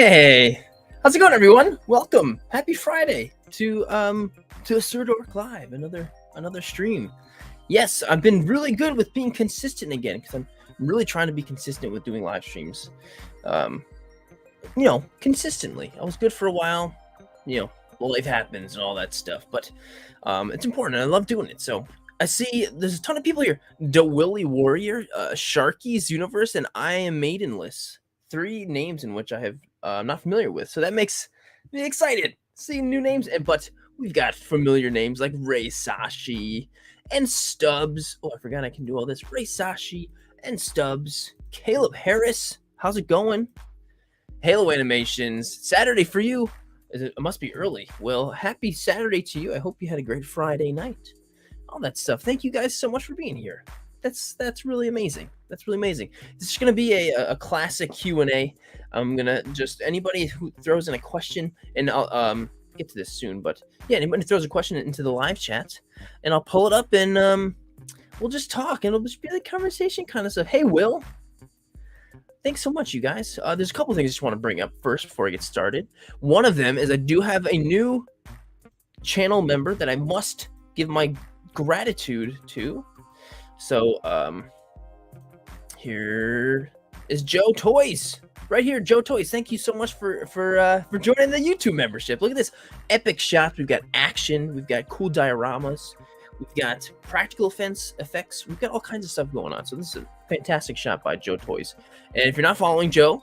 Hey, how's it going, everyone? Welcome, happy Friday to a Sirdork Live, another stream. Yes, I've been really good with being consistent again because I'm really trying to be consistent with doing live streams. Consistently. I was good for a while. Life happens and all that stuff, but it's important. And I love doing it. So I see there's a ton of people here. DeWilly Warrior, Sharky's Universe, and I Am Maidenless. 3 names in which I have I'm not familiar with, so that makes me excited seeing new names. But we've got familiar names like Ray Sashi and Stubbs. Oh, I forgot I can do all this. Ray Sashi and Stubbs. Caleb Harris, how's it going? Halo Animations, Saturday for you. It must be early. Well, happy Saturday to you. I hope you had a great Friday night. All that stuff. Thank you guys so much for being here. That's really amazing. That's really amazing. This is going to be a classic Q&A. I'm going to just, anybody who throws in a question, and I'll get to this soon, but yeah, anybody throws a question into the live chat, and I'll pull it up, and we'll just talk, and it'll just be like conversation kind of stuff. Hey, Will. Thanks so much, you guys. There's a couple things I just want to bring up first before I get started. One of them is I do have a new channel member that I must give my gratitude to. So, here is Joe Toys. Right here, Joe Toys. Thank you so much for joining the YouTube membership. Look at this epic shots. We've got action. We've got cool dioramas. We've got practical effects. We've got all kinds of stuff going on. So this is a fantastic shot by Joe Toys. And if you're not following Joe,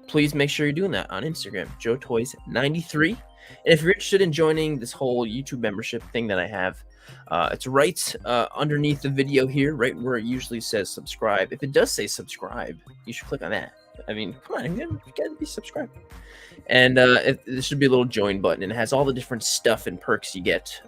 please make sure you're doing that on Instagram, Joe Toys 93. And if you're interested in joining this whole YouTube membership thing that I have, it's right underneath the video here, right where it usually says subscribe. If it does say subscribe, you should click on that. I mean, come on, you gotta be subscribed. And there should be a little join button, and it has all the different stuff and perks you get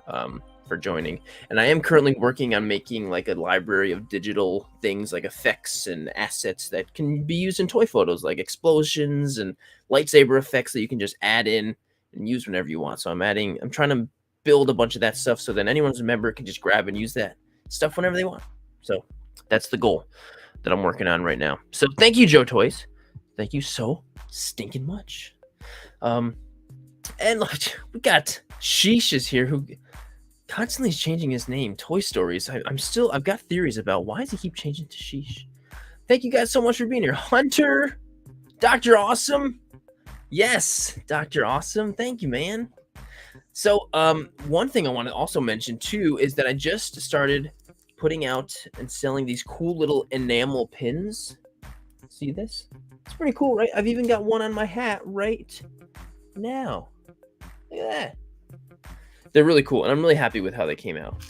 for joining. And I am currently working on making like a library of digital things like effects and assets that can be used in toy photos, like explosions and lightsaber effects that you can just add in and use whenever you want. So I'm trying to build a bunch of that stuff so then anyone who's a member can just grab and use that stuff whenever they want. So that's the goal that I'm working on right now. So thank you, Joe Toys. Thank you so stinking much. And like, we got Sheesh is here, who constantly is changing his name. Toy Stories. I've got theories about why does he keep changing to Sheesh. Thank you guys so much for being here. Hunter, Dr. Awesome. Yes, Dr. Awesome. Thank you, man. So one thing I want to also mention too is that I just started putting out and selling these cool little enamel pins. See this? It's pretty cool, right? I've even got one on my hat right now. Look at that. They're really cool, and I'm really happy with how they came out.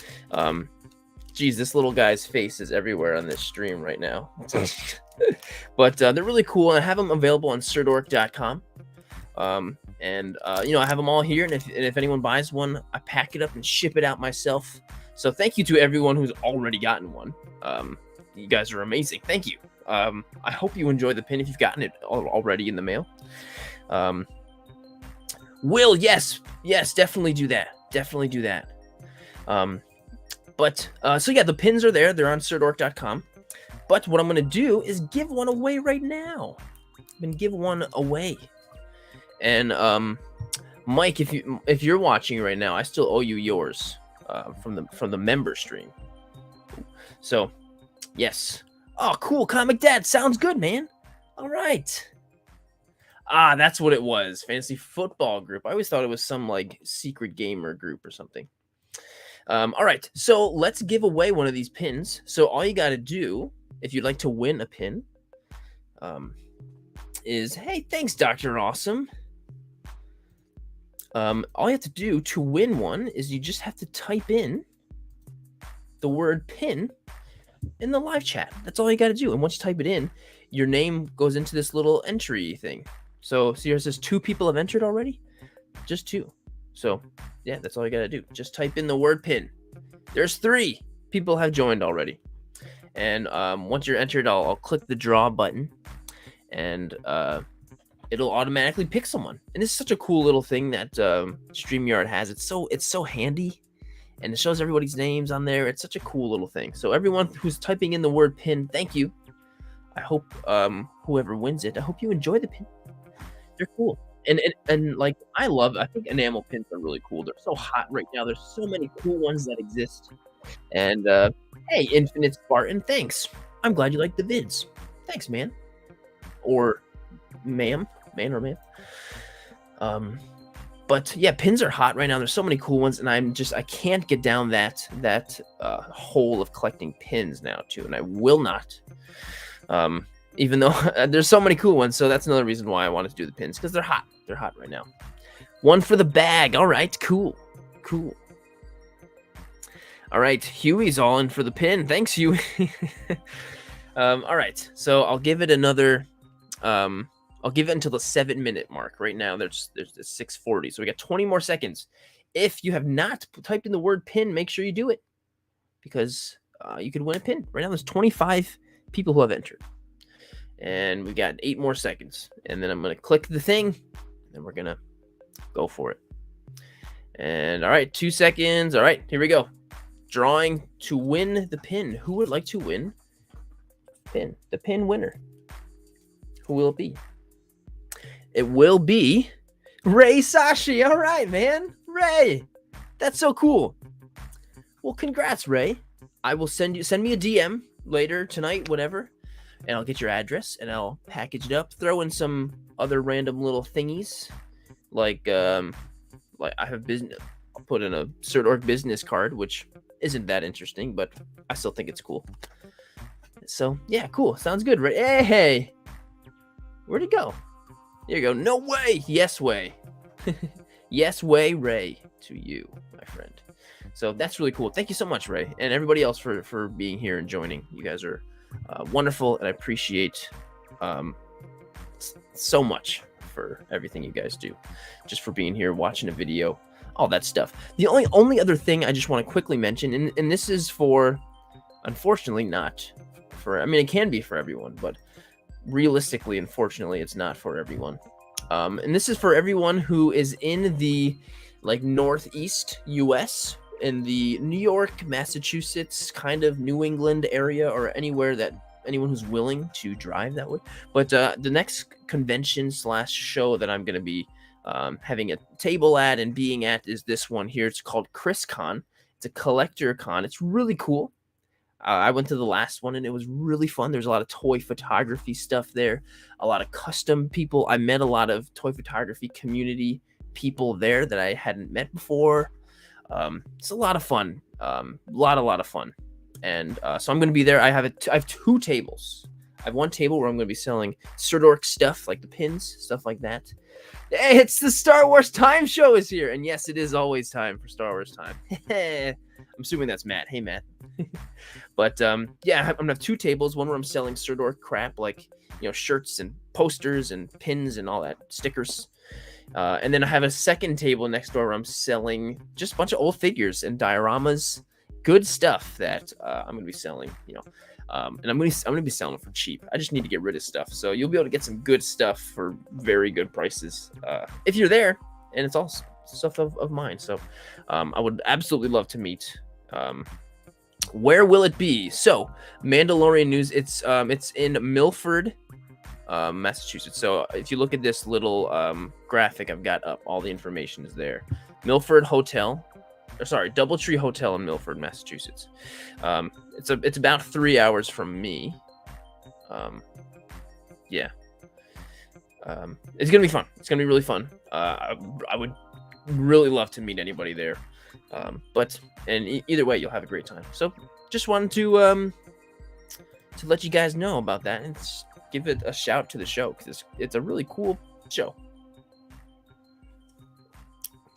Geez, this little guy's face is everywhere on this stream right now. But they're really cool, and I have them available on Sirdork.com. I have them all here, and if anyone buys one, I pack it up and ship it out myself. So thank you to everyone who's already gotten one. You guys are amazing. Thank you. I hope you enjoy the pin if you've gotten it already in the mail. Will, yes, definitely do that. Definitely do that. So yeah, the pins are there. They're on Sirdork.com. But what I'm going to do is give one away right now. I'm going to give one away. And Mike, if you're watching right now, I still owe you yours from the member stream. So, yes. Oh, cool. Comic Dad. Sounds good, man. All right. That's what it was. Fantasy Football Group. I always thought it was some like secret gamer group or something. All right. So let's give away one of these pins. So all you got to do, if you'd like to win a pin, is, hey, thanks, Dr. Awesome. All you have to do to win one is you just have to type in the word pin in the live chat. That's all you got to do. And once you type it in, your name goes into this little entry thing. So see here it says 2 people have entered already? Just 2. So yeah, that's all you got to do. Just type in the word pin. There's 3 people have joined already. And once you're entered, I'll click the draw button, and it'll automatically pick someone. And it's such a cool little thing that StreamYard has. It's so handy, and it shows everybody's names on there. It's such a cool little thing. So everyone who's typing in the word pin, thank you. I hope whoever wins it, I hope you enjoy the pin. They're cool. And like I think enamel pins are really cool. They're so hot right now. There's so many cool ones that exist. And hey, Infinite Spartan, thanks. I'm glad you like the vids. Thanks, man. Or ma'am. Man or ma'am. But yeah, pins are hot right now. There's so many cool ones, and I can't get down that hole of collecting pins now too, and I will not. Even though there's so many cool ones, so that's another reason why I wanted to do the pins, because they're hot. They're hot right now. One for the bag. All right, cool. All right, Huey's all in for the pin. Thanks, Huey. All right, so I'll give it another. I'll give it until the 7-minute mark. Right now, there's 6:40, so we got 20 more seconds. If you have not typed in the word pin, make sure you do it, because you could win a pin. Right now, there's 25 people who have entered. And we got 8 more seconds. And then I'm going to click the thing. And we're going to go for it. And all right, 2 seconds. All right, here we go. Drawing to win the pin. Who would like to win pin? The pin winner. Who will it be? It will be Ray Sashi. All right, man. Ray. That's so cool. Well, congrats, Ray. I will send me a DM later tonight, whatever. And I'll get your address, and I'll package it up, throw in some other random little thingies, like I have business. I'll put in a Sirdork business card, which isn't that interesting, but I still think it's cool. So yeah, cool. Sounds good, right? Hey, where'd it go? There you go. No way. Yes way. Yes way, Ray, to you, my friend. So that's really cool. Thank you so much, Ray, and everybody else for being here and joining. You guys are wonderful, and I appreciate so much for everything you guys do, just for being here, watching a video, all that stuff. The only other thing I just want to quickly mention, and this is for, unfortunately, not for, I mean, it can be for everyone, but realistically, unfortunately, it's not for everyone. And this is for everyone who is in the northeast US, in the New York, Massachusetts, kind of New England area, or anywhere that anyone who's willing to drive that way. But the next convention / show that I'm going to be having a table at and being at is this one here. It's called ChrisCon. It's a collector con. It's really cool. I went to the last one, and it was really fun. There's a lot of toy photography stuff there, a lot of custom people. I met a lot of toy photography community people there that I hadn't met before. It's a lot of fun. A lot of fun. And so I'm going to be there. I have 2 tables. I have one table where I'm going to be selling Sirdork stuff, like the pins, stuff like that. Hey, it's the Star Wars Time Show is here. And yes, it is always time for Star Wars time. I'm assuming that's Matt. Hey, Matt. But yeah, I'm going to have 2 tables. One where I'm selling Sirdork crap, like, shirts and posters and pins and all that, stickers. And then I have a second table next door where I'm selling just a bunch of old figures and dioramas, good stuff that I'm going to be selling, and I'm going to be selling them for cheap. I just need to get rid of stuff. So you'll be able to get some good stuff for very good prices if you're there, and it's all stuff of mine. So I would absolutely love to meet. Where will it be? So Mandalorian news. It's in Milford, Massachusetts. So if you look at this little graphic I've got up, all the information is there. Milford Hotel, Doubletree Hotel in Milford, Massachusetts. It's about 3 hours from me. Yeah. It's gonna be fun. It's gonna be really fun. I would really love to meet anybody there. But either way, you'll have a great time. So just wanted to let you guys know about that and give it a shout to the show, because it's a really cool show.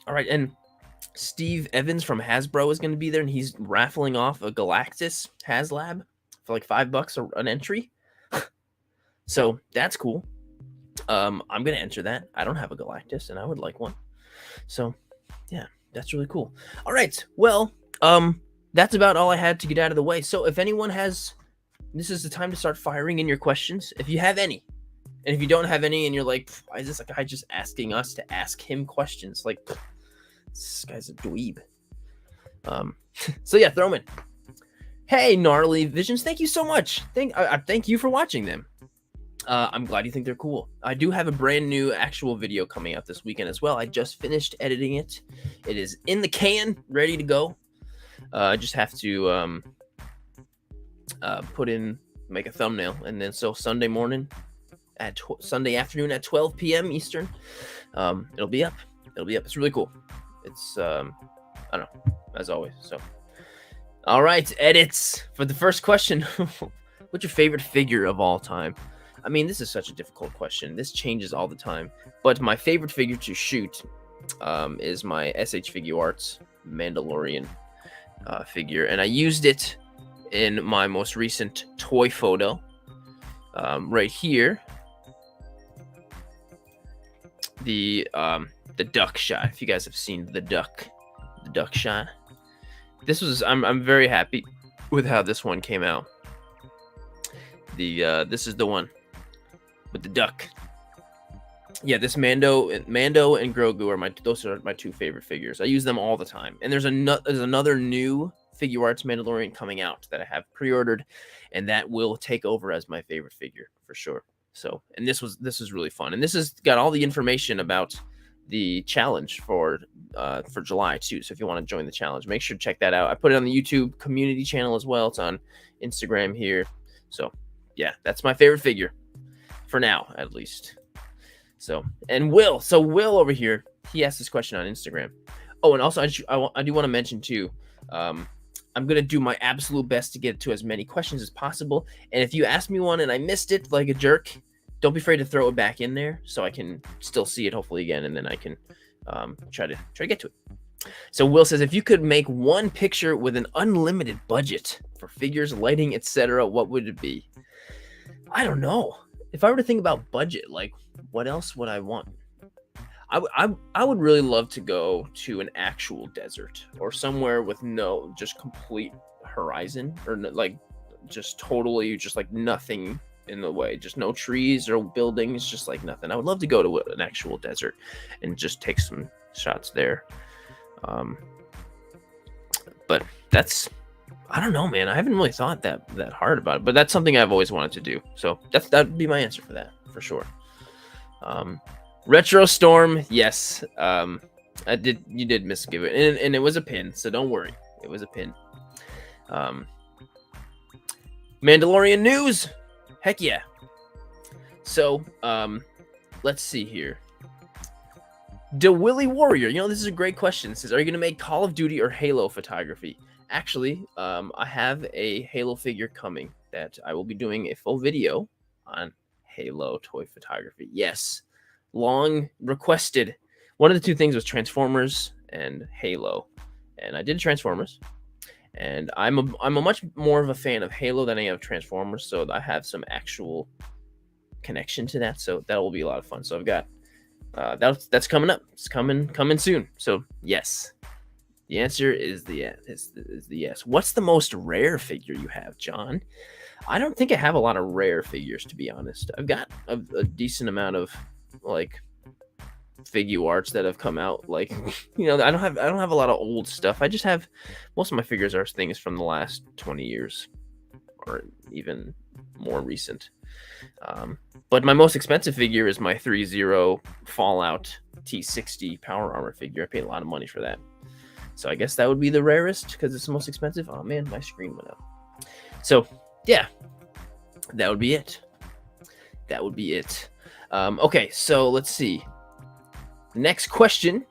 All right, and Steve Evans from Hasbro is going to be there, and he's raffling off a Galactus HasLab for like $5 an entry. So that's cool. I'm going to enter that. I don't have a Galactus, and I would like one. So yeah, that's really cool. All right, well, that's about all I had to get out of the way. So if anyone has, this is the time to start firing in your questions. If you have any, and if you don't have any, and you're like, why is this guy just asking us to ask him questions? Like, this guy's a dweeb. So yeah, throw them in. Hey, Gnarly Visions, thank you so much. Thank you for watching them. I'm glad you think they're cool. I do have a brand new actual video coming out this weekend as well. I just finished editing it. It is in the can, ready to go. I just have to make a thumbnail, and then so Sunday morning at Sunday afternoon at 12 p.m. Eastern, it'll be up. It's really cool. It's I don't know, as always. So, all right, edits for the first question. What's your favorite figure of all time? I mean, this is such a difficult question. This changes all the time. But my favorite figure to shoot is my SH Figuarts Mandalorian figure, and I used it in my most recent toy photo right here. The duck shot. If you guys have seen the duck shot, this was I'm very happy with how this one came out. This is the one with the duck. Yeah, this Mando and Grogu are those are my two favorite figures. I use them all the time. And there's another new Figuarts Mandalorian coming out that I have pre-ordered, and that will take over as my favorite figure for sure. So, and this was really fun, and this has got all the information about the challenge for July too. So if you want to join the challenge, make sure to check that out. I put it on the YouTube community channel as well. It's on Instagram here. So yeah, that's my favorite figure for now, at least. So, and Will over here, he asked this question on Instagram. Oh, and also I do want to mention too, I'm going to do my absolute best to get to as many questions as possible. And if you ask me one and I missed it like a jerk, don't be afraid to throw it back in there so I can still see it hopefully again, and then I can try to get to it. So Will says, if you could make one picture with an unlimited budget for figures, lighting, etc., what would it be? I don't know. If I were to think about budget, like what else would I want? I would really love to go to an actual desert or somewhere with no just complete horizon, or like just totally just like nothing in the way, just no trees or buildings, just like nothing. I would love to go to an actual desert and just take some shots there. But that's, I don't know, man. I haven't really thought that hard about it, but that's something I've always wanted to do. So that'd be my answer for that, for sure. Retro Storm, yes. You did misgive it, and it was a pin, so don't worry. It was a pin. Mandalorian news. Heck yeah. So, let's see here. DeWilly Warrior, this is a great question. It says, are you going to make Call of Duty or Halo photography? Actually, I have a Halo figure coming that I will be doing a full video on Halo toy photography. Yes, long requested. One of the two things was Transformers and Halo, and I did Transformers. And I'm a much more of a fan of Halo than I am of Transformers, so I have some actual connection to that. So that will be a lot of fun. So I've got that's coming up. It's coming soon. So yes, the answer is the yes. What's the most rare figure you have, John? I don't think I have a lot of rare figures, to be honest. I've got a decent amount of like Figuarts that have come out, like I don't have a lot of old stuff. I just have, most of my figures are things from the last 20 years or even more recent. But my most expensive figure is my 3-0 Fallout T60 Power Armor figure. I paid a lot of money for that, so I guess that would be the rarest because it's the most expensive. Oh man, my screen went up. So yeah, that would be it. Okay, so let's see. Next question.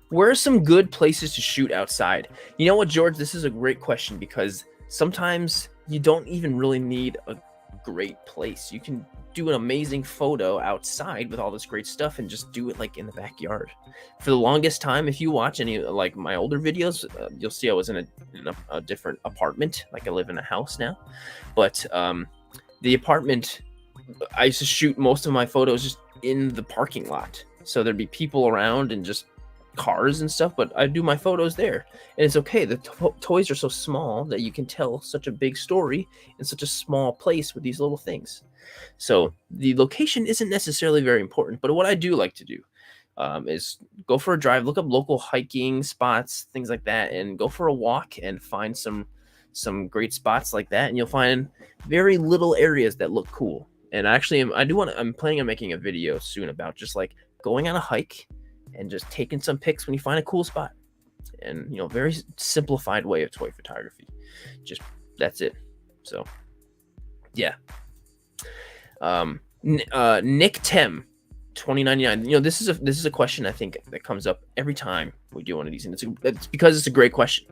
Where are some good places to shoot outside? You know what, George? This is a great question because sometimes you don't even really need a great place. You can do an amazing photo outside with all this great stuff and just do it like in the backyard. For the longest time, if you watch any like my older videos, you'll see I was in a different apartment. Like I live in a house now, but the apartment, I used to shoot most of my photos just in the parking lot. So there'd be people around and just cars and stuff, but I do my photos there, and it's okay. The toys are so small that you can tell such a big story in such a small place with these little things. So the location isn't necessarily very important, but what I do like to do is go for a drive, look up local hiking spots, things like that, and go for a walk and find some great spots like that, and you'll find very little areas that look cool. And actually, I'm planning on making a video soon about just like going on a hike and just taking some pics when you find a cool spot. And very simplified way of toy photography. Just that's it. So yeah. Nick Tem 2099. This is a question I think that comes up every time we do one of these, and it's because it's a great question.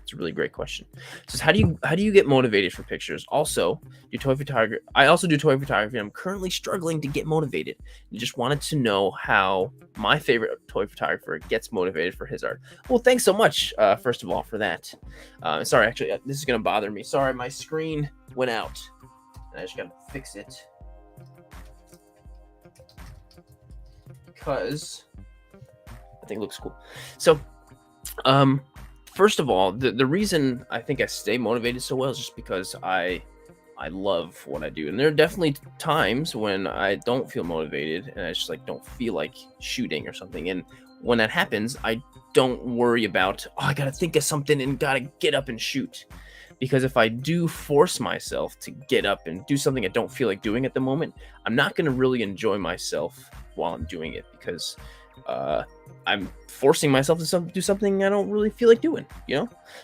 It's a really great question. It says, how do you get motivated for pictures? Also, do toy photography. I also do toy photography. I'm currently struggling to get motivated. I just wanted to know how my favorite toy photographer gets motivated for his art. Well, thanks so much, first of all, for that. Sorry, actually, this is gonna bother me. Sorry, my screen went out, and I just gotta fix it because I think it looks cool. So, first of all, the reason I think I stay motivated so well is just because I love what I do. And there are definitely times when I don't feel motivated and I just like don't feel like shooting or something. And when that happens, I don't worry about, I gotta think of something and gotta get up and shoot. Because if I do force myself to get up and do something I don't feel like doing at the moment, I'm not gonna really enjoy myself while I'm doing it, because I'm forcing myself to do something I don't really feel like doing,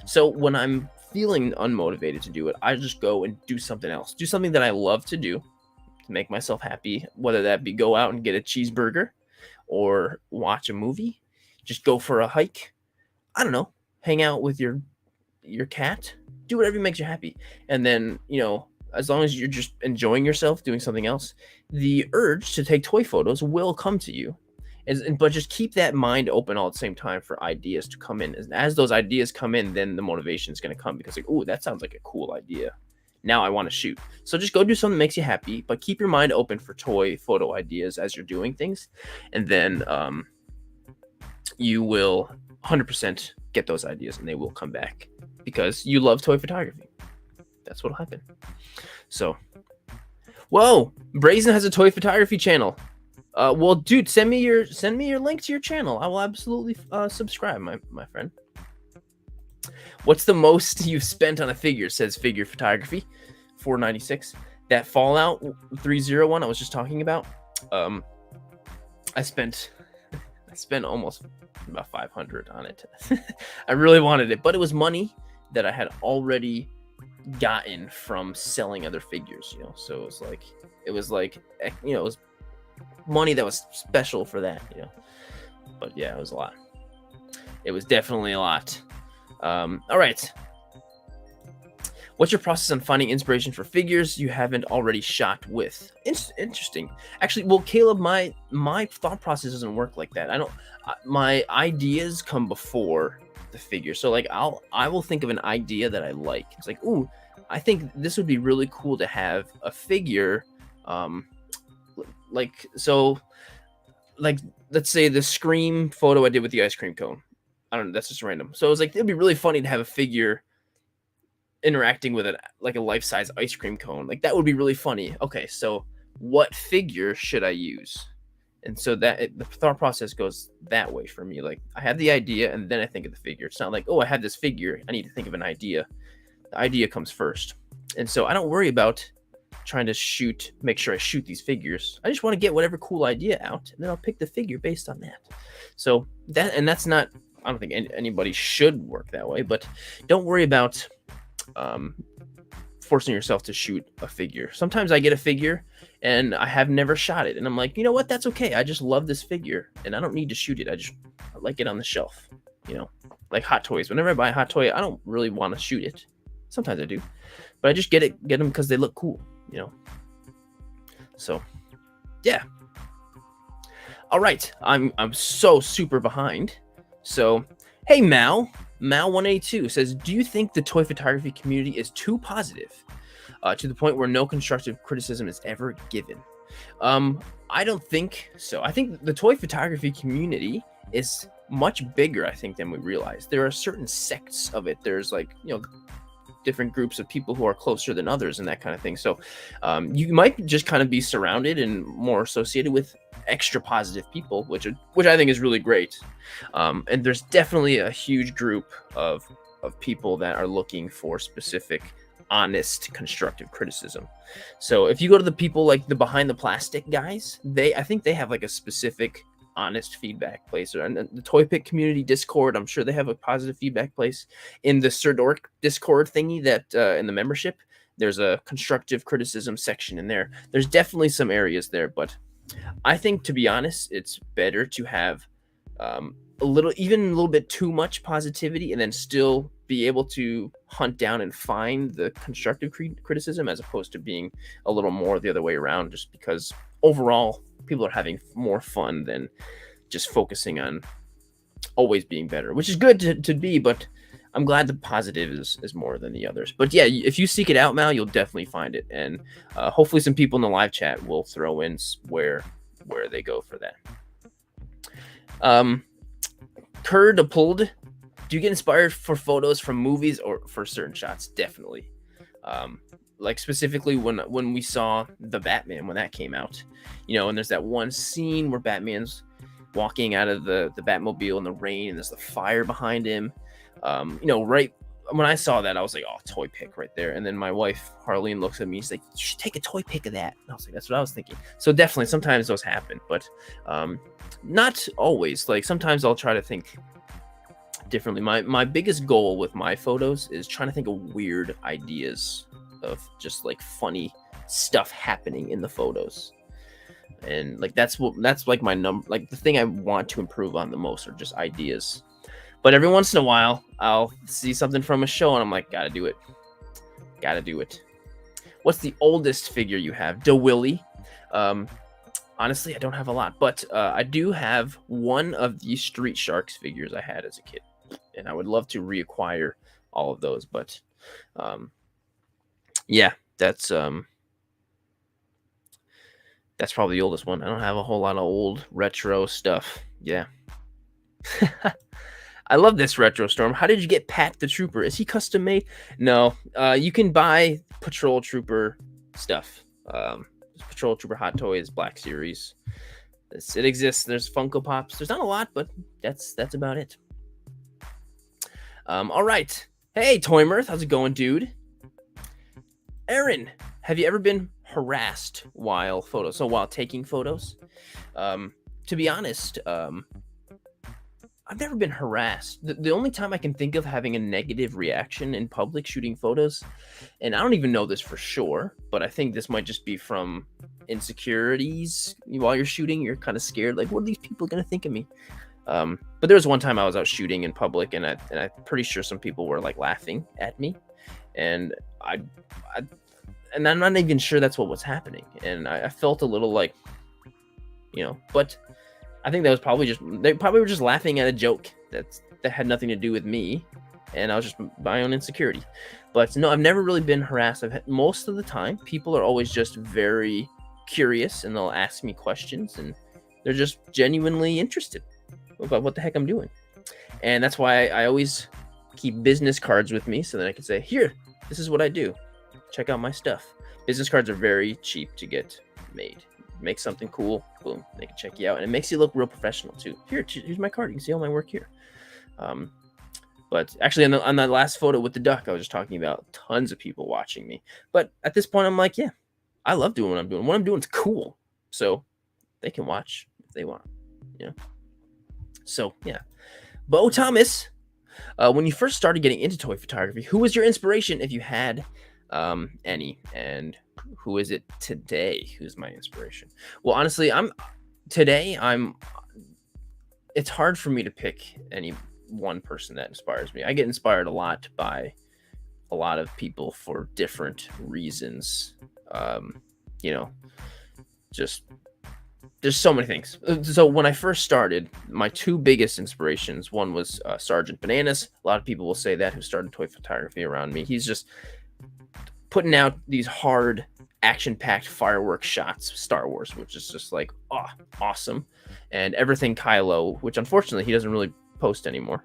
So when I'm feeling unmotivated to do it, I just go and do something else. Do something that I love to do to make myself happy, whether that be go out and get a cheeseburger or watch a movie, just go for a hike. I don't know, hang out with your cat, do whatever makes you happy. And then, as long as you're just enjoying yourself doing something else, the urge to take toy photos will come to you. But just keep that mind open all at the same time for ideas to come in. As those ideas come in, then the motivation is going to come, because like, oh, that sounds like a cool idea. Now I want to shoot. So just go do something that makes you happy, but keep your mind open for toy photo ideas as you're doing things. And then you will 100% get those ideas, and they will come back because you love toy photography. That's what'll happen. So, whoa, Brazen has a toy photography channel. Well, dude, send me your link to your channel. I will absolutely subscribe, my friend. What's the most you've spent on a figure? Says Figure Photography 496. That Fallout 301 I was just talking about. I spent almost about 500 on it. I really wanted it, but it was money that I had already gotten from selling other figures, So it was money that was special for that, But yeah, it was a lot. It was definitely a lot. All right. What's your process on finding inspiration for figures you haven't already shot with? Interesting. Actually, well, Caleb, my thought process doesn't work like that. My ideas come before the figure. So like I will think of an idea that I like. It's like, ooh, I think this would be really cool to have a figure. Let's say the Scream photo I did with the ice cream cone. I don't know, that's just random. So it was like, it'd be really funny to have a figure interacting with a life-size ice cream cone. Like, that would be really funny. Okay, so what figure should I use? And so the thought process goes that way for me. Like, I have the idea and then I think of the figure. It's not like, oh, I have this figure, I need to think of an idea. The idea comes first. And so I don't worry about trying to make sure I shoot these figures. I just want to get whatever cool idea out, and then I'll pick the figure based on that. So that's not, I don't think anybody should work that way, but don't worry about forcing yourself to shoot a figure. Sometimes I get a figure and I have never shot it, and I'm like, you know what, that's okay. I just love this figure and I don't need to shoot it. I like it on the shelf, like hot toys. Whenever I buy a hot toy, I don't really want to shoot it. Sometimes I do, but I just get them because they look cool. So yeah. All right, I'm so super behind. So hey, Mal 182 says, do you think the toy photography community is too positive to the point where no constructive criticism is ever given? I don't think so. I think the toy photography community is much bigger, I think, than we realize. There are certain sects of it. There's different groups of people who are closer than others and that kind of thing. So you might just kind of be surrounded and more associated with extra positive people, which I think is really great. And there's definitely a huge group of people that are looking for specific honest, constructive criticism. So if you go to the people like the Behind the Plastic guys, I think they have like a specific honest feedback place. And the Toy Pick community Discord, I'm sure they have a positive feedback place. In the Sirdork Discord thingy that in the membership, there's a constructive criticism section in there. There's definitely some areas there, but I think, to be honest, it's better to have a little bit too much positivity and then still be able to hunt down and find the constructive criticism, as opposed to being a little more the other way around, just because overall people are having more fun than just focusing on always being better, which is good to be, but I'm glad the positive is more than the others. But yeah, if you seek it out, Mal, you'll definitely find it. And hopefully some people in the live chat will throw in where they go for that. Kurd pulled. Do you get inspired for photos from movies or for certain shots? Definitely. Like specifically when we saw the Batman, when that came out, and there's that one scene where Batman's walking out of the Batmobile in the rain and there's the fire behind him. Right when I saw that, I was like, oh, toy pick right there. And then my wife, Harleen, looks at me. She's like, you should take a toy pick of that. And I was like, that's what I was thinking. So definitely, sometimes those happen, but not always. Like sometimes I'll try to think differently. My biggest goal with my photos is trying to think of weird ideas of just like funny stuff happening in the photos. And like that's like my number, like the thing I want to improve on the most are just ideas. But every once in a while, I'll see something from a show and I'm like, gotta do it. What's the oldest figure you have? DeWilly. Honestly, I don't have a lot, but I do have one of the Street Sharks figures I had as a kid. And I would love to reacquire all of those. But yeah, that's probably the oldest one. I don't have a whole lot of old retro stuff. Yeah. I love this Retro Storm. How did you get Pat the Trooper? Is he custom made? No. You can buy Patrol Trooper stuff. Patrol Trooper Hot Toys, Black Series. It exists. There's Funko Pops. There's not a lot, but that's about it. All right. Hey, Toy Mirth. How's it going, dude? Aaron, have you ever been harassed while taking photos? To be honest, I've never been harassed. The only time I can think of having a negative reaction in public shooting photos, and I don't even know this for sure, but I think this might just be from insecurities. While you're shooting, you're kind of scared, like, what are these people going to think of me? But there was one time I was out shooting in public, and I'm pretty sure some people were like laughing at me, and and I'm not even sure that's what was happening, and I felt a little like, but I think that was they probably were just laughing at a joke that had nothing to do with me, and I was just my own insecurity. But no, I've never really been harassed. Most of the time, people are always just very curious, and they'll ask me questions, and they're just genuinely interested about what the heck I'm doing. And that's why I always keep business cards with me, so that I can say, here, this is what I do. Check out my stuff. Business cards are very cheap to get made. Make something cool, boom, they can check you out, and it makes you look real professional too. Here's my card. You can see all my work here. But actually, on that last photo with the duck, I was just talking about tons of people watching me. But at this point, I'm like, yeah, I love doing what I'm doing. What I'm doing is cool, so they can watch if they want. So yeah, Bo Thomas. When you first started getting into toy photography, who was your inspiration, if you had any, and who is it today? Who's my inspiration? Well, honestly, it's hard for me to pick any one person that inspires me. I get inspired a lot by a lot of people for different reasons. Just there's so many things. So when I first started, my two biggest inspirations, one was Sergeant Bananas. A lot of people will say that, who started toy photography around me. He's just putting out these hard, action-packed fireworks shots, Star Wars, which is just like, awesome. And everything Kylo, which unfortunately he doesn't really post anymore.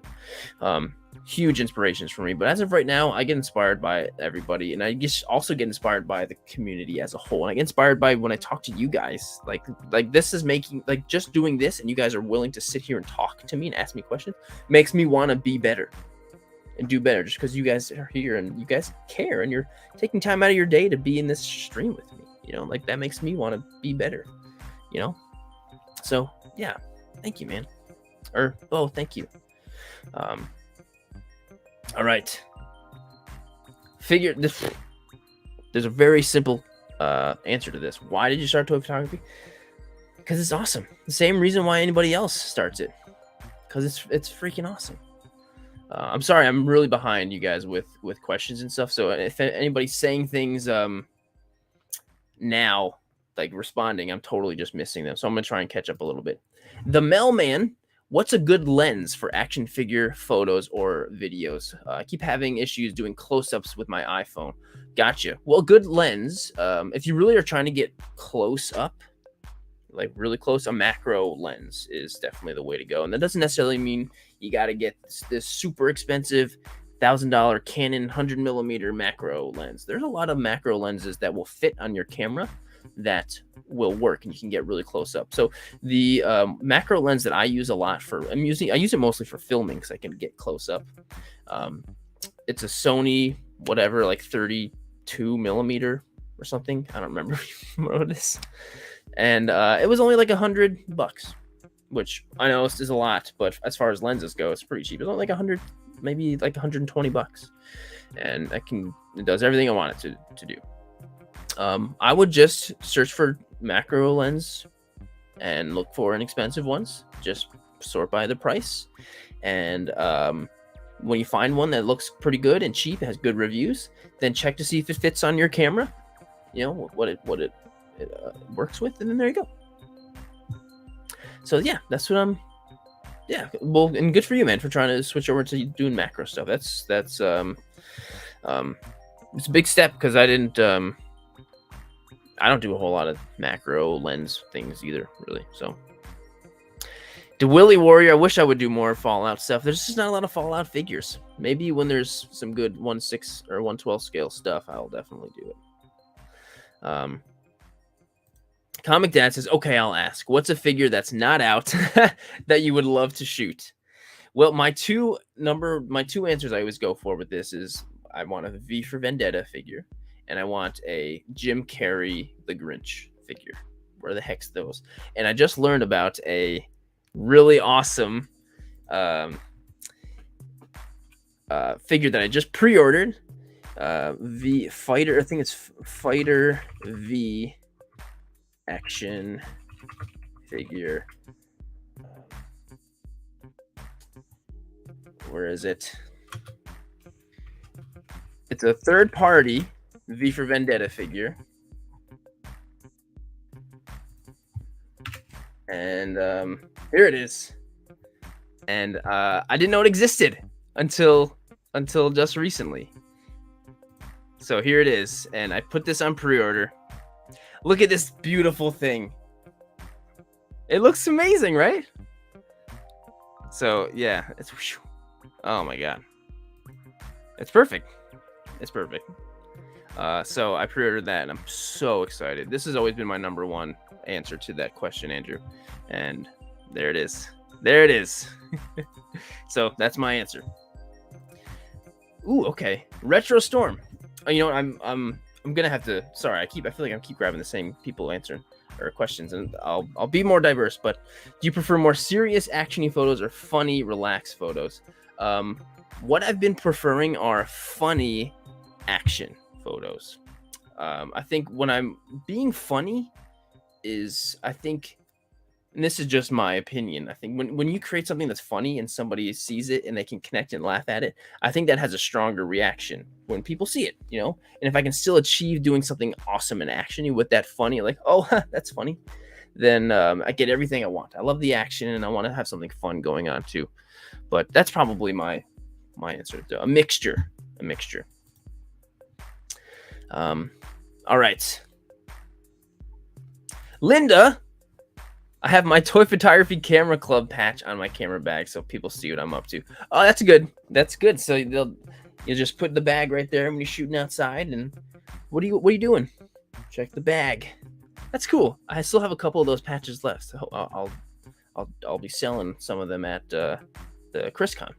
Huge inspirations for me. But as of right now, I get inspired by everybody, and I just also get inspired by the community as a whole. And I get inspired by when I talk to you guys. Like this is making, like, just doing this, and you guys are willing to sit here and talk to me and ask me questions, makes me want to be better. and do better, just because you guys are here and you guys care and you're taking time out of your day to be in this stream with me. You know, like that makes me want to be better. You know, so yeah, thank you, man. Or oh, thank you. All right. Figure this. There's a very simple answer to this. Why did you start toy photography? Because it's awesome. The same reason why anybody else starts it. Because it's freaking awesome. I'm sorry, I'm really behind you guys with questions and stuff. So if anybody's saying things now, like responding, I'm totally just missing them. So I'm gonna try and catch up a little bit. The Mailman, what's a good lens for action figure photos or videos? I keep having issues doing close-ups with my iPhone. Gotcha. Well, good lens. If you really are trying to get close up, like really close, a macro lens is definitely the way to go. And that doesn't necessarily mean you got to get this super expensive $1,000 Canon 100mm macro lens. There's a lot of macro lenses that will fit on your camera that will work and you can get really close up. So the macro lens that I use a lot I use it mostly for filming because I can get close up. It's a Sony whatever, like 32mm or something. I don't remember what it is. And it was only like $100, which I know is a lot, but as far as lenses go, it's pretty cheap. It's only like 100, maybe like $120, and it does everything I want it to do. I would just search for macro lens and look for inexpensive ones. Just sort by the price, and when you find one that looks pretty good and cheap, has good reviews, then check to see if it fits on your camera. You know what it works with, and then there you go. So yeah, that's what I'm. Yeah, well, and good for you, man, for trying to switch over to doing macro stuff. That's it's a big step because I don't do a whole lot of macro lens things either, really. So, to Willy Warrior, I wish I would do more Fallout stuff. There's just not a lot of Fallout figures. Maybe when there's some good 1/6 or 1/12 scale stuff, I'll definitely do it. Comic Dad says, okay, I'll ask. What's a figure that's not out that you would love to shoot? Well, my two answers I always go for with this is I want a V for Vendetta figure, and I want a Jim Carrey The Grinch figure. Where the heck's those? And I just learned about a really awesome figure that I just pre-ordered. V Fighter, I think it's Fighter V action figure. Where is it? It's a third party V for Vendetta figure. And here it is. And I didn't know it existed until just recently. So here it is, and I put this on pre-order. Look at this beautiful thing. It looks amazing, right? So yeah, oh my god, it's perfect. It's perfect. So I pre-ordered that, and I'm so excited. This has always been my number one answer to that question, Andrew. And there it is. There it is. So that's my answer. Ooh, okay. Retro Storm. You know, I'm gonna have to. Sorry, I feel like I keep grabbing the same people answering or questions, and I'll be more diverse. But do you prefer more serious, actiony photos or funny, relaxed photos? What I've been preferring are funny action photos. I think when I'm being funny and this is just my opinion, I think when you create something that's funny and somebody sees it and they can connect and laugh at it, I think that has a stronger reaction when people see it, you know? And if I can still achieve doing something awesome and actiony with that funny, like, oh, that's funny, then I get everything I want. I love the action and I want to have something fun going on too. But that's probably my answer. A mixture. All right. Linda, I have my Toy Photography Camera Club patch on my camera bag so people see what I'm up to. Oh, that's good. That's good. So you'll just put the bag right there when you're shooting outside. And what are you doing? Check the bag. That's cool. I still have a couple of those patches left. So I'll be selling some of them at the ChrisCon.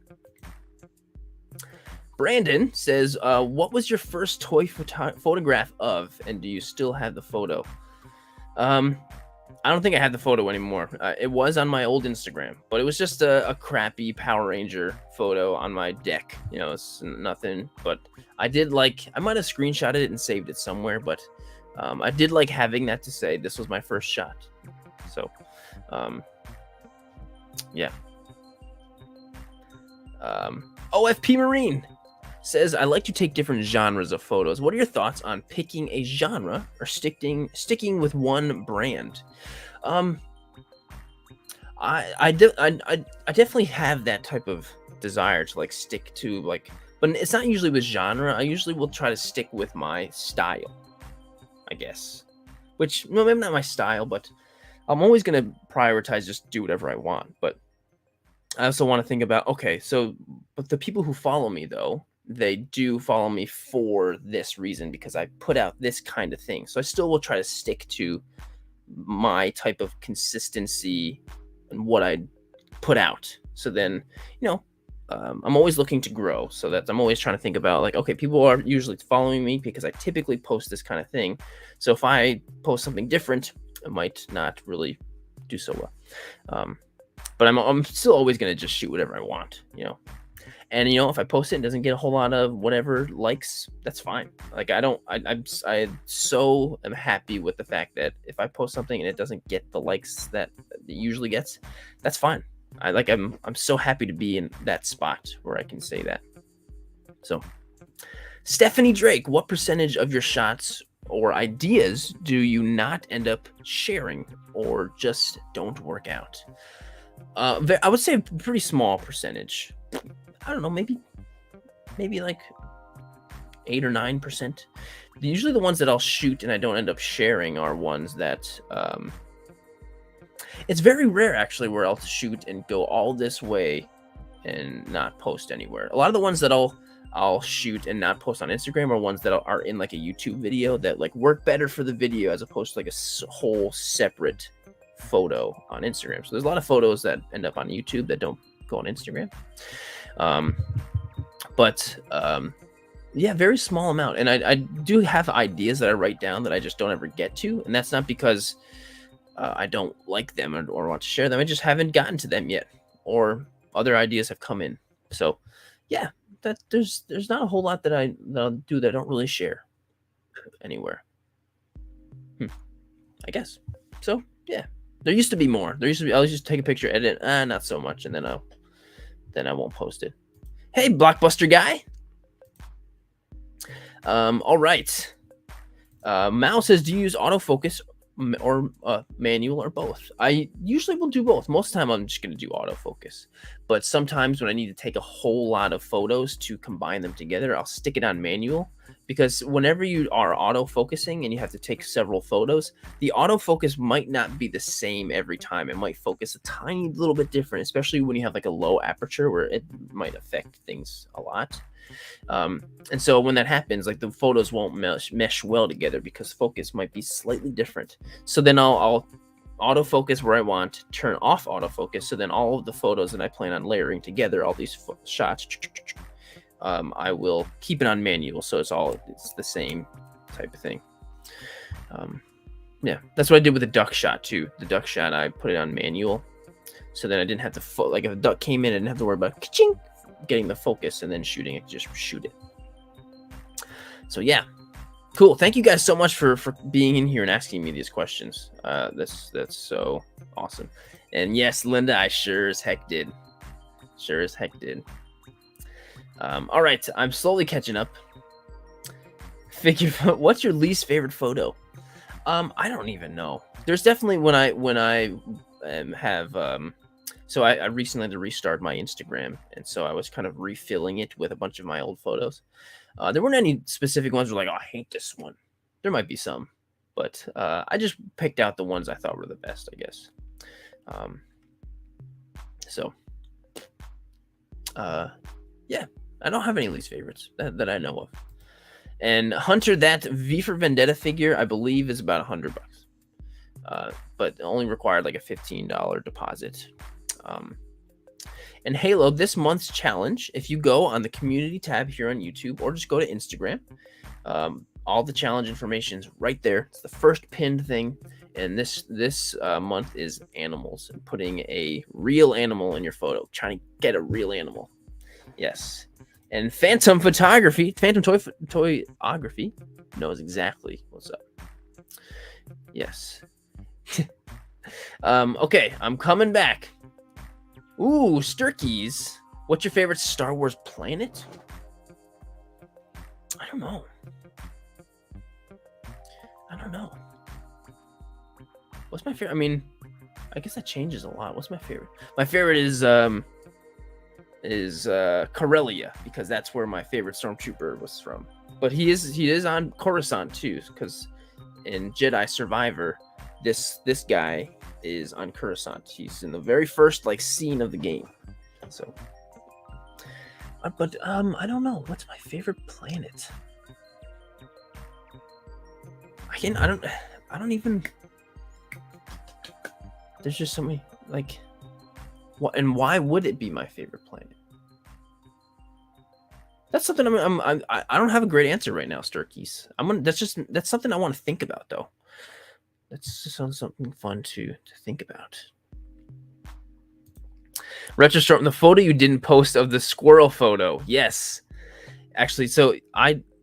Brandon says, "What was your first toy photograph of, and do you still have the photo?" Um, I don't think I have the photo anymore. It was on my old Instagram, but it was just a crappy Power Ranger photo on my deck. It's nothing. But I might have screenshotted it and saved it somewhere. But I did like having that to say this was my first shot. So, yeah. OFP Marine says, "I like to take different genres of photos. What are your thoughts on picking a genre or sticking with one brand?" I definitely have that type of desire to like stick to but it's not usually with genre. I usually will try to stick with my style, I guess. Which, no, maybe not my style, but I'm always gonna prioritize just do whatever I want. But I also want to think about, okay, so but the people who follow me though, they do follow me for this reason because I put out this kind of thing. So I still will try to stick to my type of consistency and what I put out. So then, I'm always looking to grow. So that I'm always trying to think about like, okay, people are usually following me because I typically post this kind of thing. So if I post something different, it might not really do so well. But I'm still always going to just shoot whatever I want, And if I post it and doesn't get a whole lot of whatever likes, that's fine. Like I so am happy with the fact that if I post something and it doesn't get the likes that it usually gets, that's fine. I'm so happy to be in that spot where I can say that. So, Stephanie Drake, what percentage of your shots or ideas do you not end up sharing or just don't work out? I would say a pretty small percentage. I don't know, maybe like 8 or 9%. Usually the ones that I'll shoot and I don't end up sharing are ones that it's very rare actually where I'll shoot and go all this way and not post anywhere. A lot of the ones that I'll shoot and not post on Instagram are ones that are in like a YouTube video that like work better for the video as opposed to like a whole separate photo on Instagram. So there's a lot of photos that end up on YouTube that don't go on Instagram. Yeah, very small amount. And I do have ideas that I write down that I just don't ever get to. And that's not because I don't like them or want to share them. I just haven't gotten to them yet, or other ideas have come in. So yeah, that there's not a whole lot that I'll do that I don't really share anywhere. I guess. So yeah, there used to be more. I'll just take a picture, edit, not so much, and then I won't post it. Hey, Blockbuster guy. All right. Mao says, do you use autofocus or manual or both? I usually will do both. Most of the time I'm just going to do autofocus. But sometimes when I need to take a whole lot of photos to combine them together, I'll stick it on manual. Because whenever you are autofocusing and you have to take several photos, the autofocus might not be the same every time. It might focus a tiny little bit different, especially when you have like a low aperture where it might affect things a lot. And so when that happens, like the photos won't mesh well together because focus might be slightly different. So then I'll autofocus where I want, turn off autofocus. So then all of the photos that I plan on layering together, all these shots, I will keep it on manual. So it's the same type of thing. Yeah, that's what I did with the duck shot too. The duck shot, I put it on manual. So then I didn't have to, like if a duck came in, I didn't have to worry about ka-ching, getting the focus and then shooting it, just shoot it. So yeah, cool. Thank you guys so much for being in here and asking me these questions. That's so awesome. And yes, Linda, I sure as heck did. All right, I'm slowly catching up. What's your least favorite photo? I don't even know. There's definitely when I have so I recently had to restart my Instagram, and so I was kind of refilling it with a bunch of my old photos. There weren't any specific ones where like, oh, I hate this one. There might be some, but I just picked out the ones I thought were the best, I guess. Yeah, I don't have any least favorites that I know of. And Hunter, that V for Vendetta figure, I believe, is about $100, but only required like a $15 deposit. And Halo, this month's challenge, if you go on the community tab here on YouTube or just go to Instagram, all the challenge information is right there. It's the first pinned thing. And this month is animals and putting a real animal in your photo, trying to get a real animal. Yes. And Phantom Toyography knows exactly what's up. Yes. Okay, I'm coming back. Ooh, Sturkeys. What's your favorite Star Wars planet? I don't know. What's my favorite? I mean, I guess that changes a lot. What's my favorite? My favorite is Corellia, because that's where my favorite stormtrooper was from. But he is on Coruscant too, because in Jedi Survivor, this guy is on Coruscant. He's in the very first scene of the game. So, but I don't know. What's my favorite planet? I don't even. There's just so many, what, and why would it be my favorite planet? That's something I don't have a great answer right now, Sturkeys. That's something I want to think about though. That's just something fun to think about. Retrostorm, the photo you didn't post of the squirrel photo. Yes, actually, so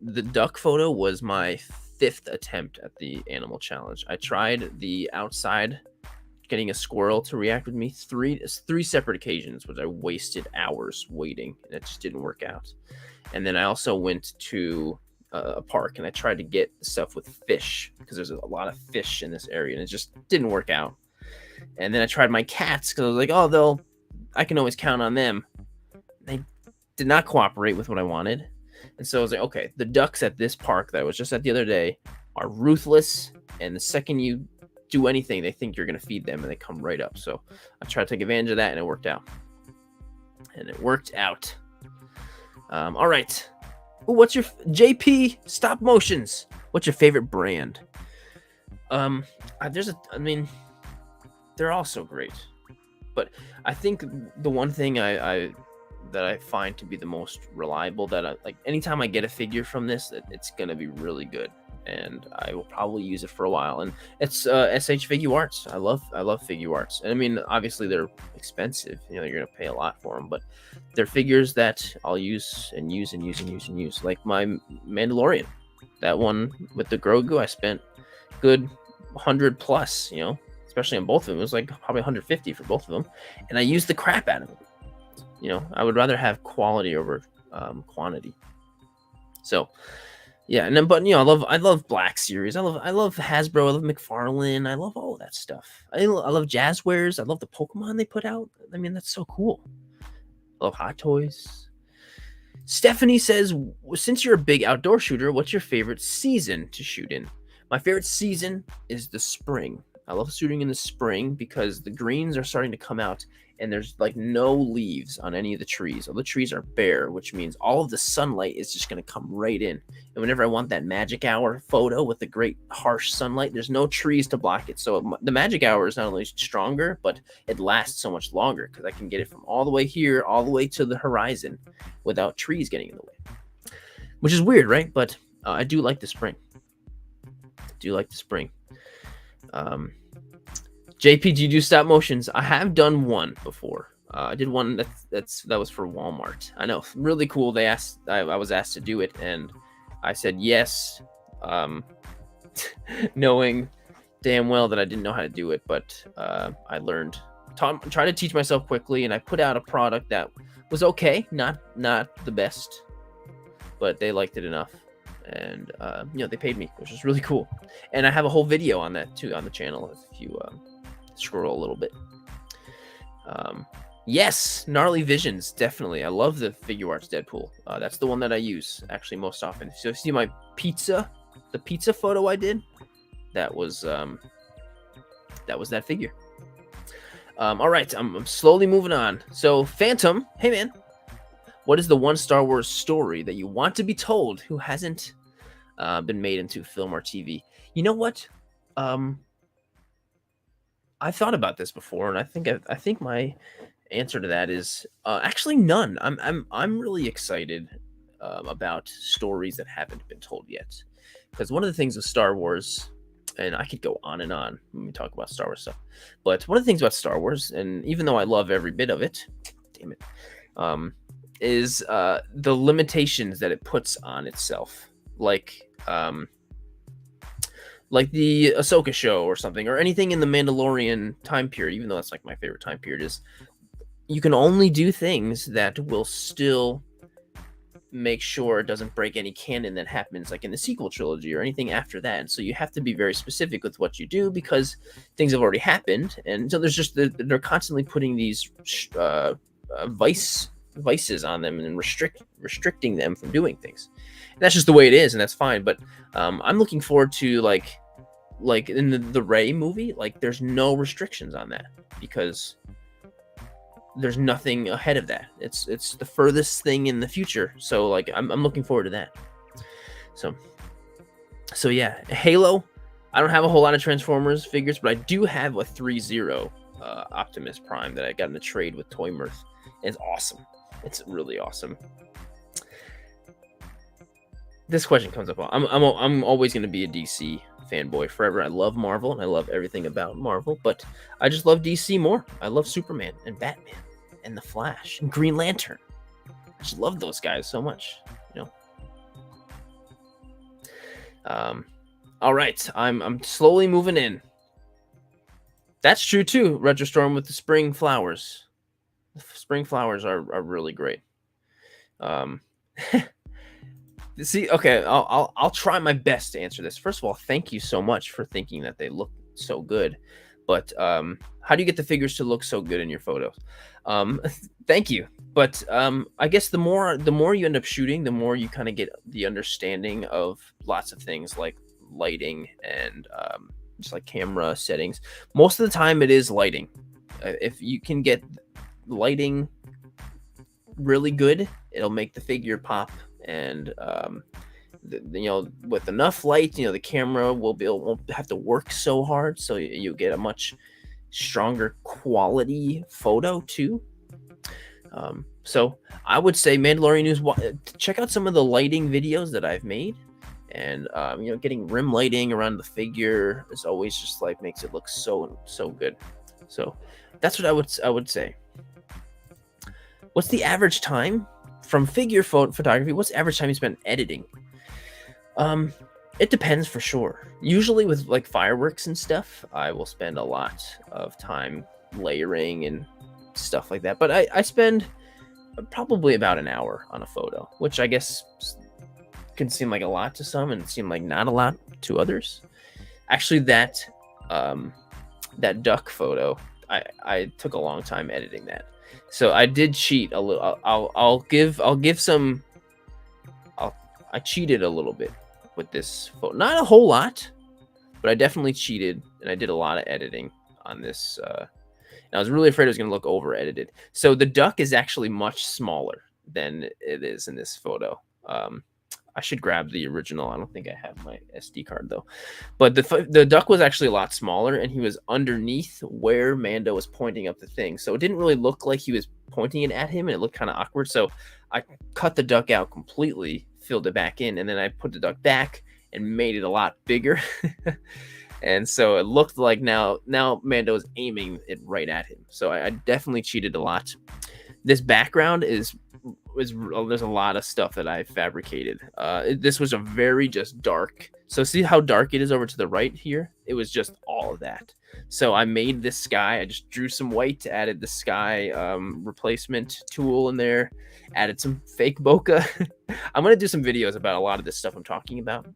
the duck photo was my 5th attempt at the animal challenge. I tried the outside, getting a squirrel to react with me three separate occasions, which I wasted hours waiting, and it just didn't work out. And then I also went to a park and I tried to get stuff with fish, because there's a lot of fish in this area, and it just didn't work out. And then I tried my cats, because I was like, oh, I can always count on them. They did not cooperate with what I wanted. And so I was like, okay, the ducks at this park that I was just at the other day are ruthless, and the second you do anything, they think you're going to feed them, and they come right up. So I tried to take advantage of that, and it worked out. All right. Ooh, what's your JP stop motions? What's your favorite brand? They're all so great, but I think the one thing that I find to be the most reliable, that anytime I get a figure from this, it's gonna be really good, and I will probably use it for a while. And it's SH Figuarts. I love Figuarts, and I mean, obviously they're expensive. You're gonna pay a lot for them, but they're figures that I'll use and use and use and use and use. Like my Mandalorian, that one with the Grogu, I spent good 100 plus. Especially on both of them, it was probably 150 for both of them, and I used the crap out of them. I would rather have quality over quantity. So, yeah, and then, but I love Black Series. I love Hasbro. I love McFarlane. I love all of that stuff. I love Jazzwares. I love the Pokemon they put out. I mean, that's so cool. I love Hot Toys. Stephanie says, since you're a big outdoor shooter, what's your favorite season to shoot in? My favorite season is the spring. I love shooting in the spring because the greens are starting to come out, and there's no leaves on any of the trees. All the trees are bare, which means all of the sunlight is just going to come right in. And whenever I want that magic hour photo with the great harsh sunlight, there's no trees to block it. So the magic hour is not only stronger, but it lasts so much longer, because I can get it from all the way here, all the way to the horizon without trees getting in the way, which is weird, right? But I do like the spring. JP, do you do stop motions? I have done one before. I did one that was for Walmart. I know, really cool. They asked, I was asked to do it, and I said yes, knowing damn well that I didn't know how to do it. But I tried to teach myself quickly, and I put out a product that was okay, not the best, but they liked it enough. And they paid me, which is really cool. And I have a whole video on that too on the channel if you scroll a little bit. Yes, Gnarly Visions, definitely. I love the Figuarts Deadpool. That's the one that I use actually most often. So see the pizza photo I did, that was that figure. All right, I'm slowly moving on. So Phantom, hey man, what is the one Star Wars story that you want to be told who hasn't been made into film or TV? You know what? I've thought about this before, and I think my answer to that is actually none. I'm really excited about stories that haven't been told yet, because one of the things with Star Wars, and I could go on and on when we talk about Star Wars stuff, but one of the things about Star Wars, and even though I love every bit of it, damn it, is the limitations that it puts on itself, like the Ahsoka show or something, or anything in the Mandalorian time period. Even though that's like my favorite time period, is you can only do things that will still make sure it doesn't break any canon that happens like in the sequel trilogy or anything after that. And so you have to be very specific with what you do, because things have already happened, and so there's just they're constantly putting these vices on them and restricting them from doing things. And that's just the way it is, and that's fine. But I'm looking forward to like in the Rey movie, like there's no restrictions on that, because there's nothing ahead of that. It's the furthest thing in the future. So like I'm looking forward to that. So yeah, Halo. I don't have a whole lot of Transformers figures, but I do have a 3-0 Optimus Prime that I got in a trade with Toy Mirth. It's awesome. It's really awesome. This question comes up. I'm always going to be a DC fanboy forever. I love Marvel and I love everything about Marvel, but I just love DC more. I love Superman and Batman and the Flash and Green Lantern. I just love those guys so much, you know. All right, I'm slowly moving in. That's true too. Retrostorm with the spring flowers. The spring flowers are really great. See, okay, I'll try my best to answer this. First of all, thank you so much for thinking that they look so good. But how do you get the figures to look so good in your photos? Thank you. But I guess the more you end up shooting, the more you kind of get the understanding of lots of things like lighting and just like camera settings. Most of the time, it is lighting. If you can get lighting really good, it'll make the figure pop. And with enough light, the camera won't have to work so hard, so you get a much stronger quality photo too. So I would say Mandalorian News, check out some of the lighting videos that I've made, and getting rim lighting around the figure is always just like makes it look so good. So that's what I would say. What's the average time from figure photography? What's the average time you spend editing? It depends for sure. Usually with like fireworks and stuff, I will spend a lot of time layering and stuff like that. But I spend probably about an hour on a photo, which I guess can seem like a lot to some and seem like not a lot to others. Actually, that duck photo, I took a long time editing that. So I did cheat a little. I cheated a little bit with this photo. Not a whole lot, but I definitely cheated, and I did a lot of editing on this. And I was really afraid it was going to look over edited. So the duck is actually much smaller than it is in this photo. I should grab the original. I don't think I have my SD card though. But the duck was actually a lot smaller, and he was underneath where Mando was pointing up the thing. So it didn't really look like he was pointing it at him, and it looked kind of awkward. So I cut the duck out completely, filled it back in, and then I put the duck back and made it a lot bigger. And so it looked like now Mando is aiming it right at him. So I definitely cheated a lot. This background there's a lot of stuff that I fabricated. This was a very just dark. So see how dark it is over to the right here? It was just all of that. So I made this sky. I just drew some white, added the sky replacement tool in there, added some fake bokeh. I'm going to do some videos about a lot of this stuff I'm talking about.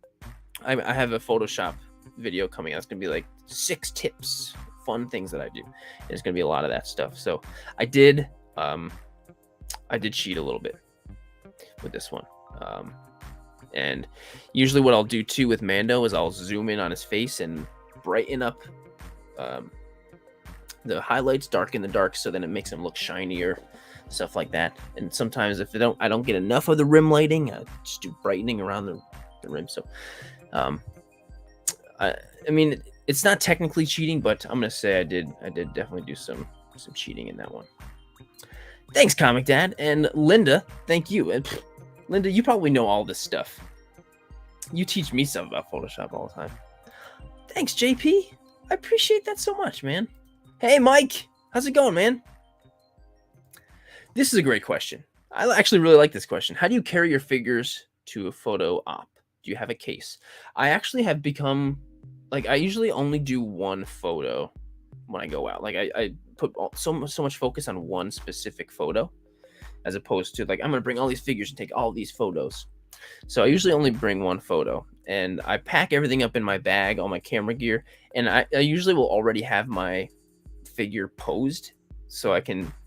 I have a Photoshop video coming out. It's going to be like 6 tips, fun things that I do. And it's going to be a lot of that stuff. So I did cheat a little bit with this one. And usually what I'll do too with Mando is I'll zoom in on his face and brighten up the highlights, darken the dark, so then it makes him look shinier, stuff like that. And sometimes if I don't get enough of the rim lighting, I just do brightening around the rim. So I mean, it's not technically cheating, but I'm gonna say I did definitely do some cheating in that one. Thanks, Comic Dad. And Linda, thank you. And Linda, you probably know all this stuff. You teach me stuff about Photoshop all the time. Thanks, JP. I appreciate that so much, man. Hey, Mike. How's it going, man? This is a great question. I actually really like this question. How do you carry your figures to a photo op? Do you have a case? I actually have become, like, I usually only do one photo when I go out. Like, I put so much focus on one specific photo, as opposed to, like, I'm going to bring all these figures and take all these photos. So I usually only bring one photo, and I pack everything up in my bag, all my camera gear, and I usually will already have my figure posed, so I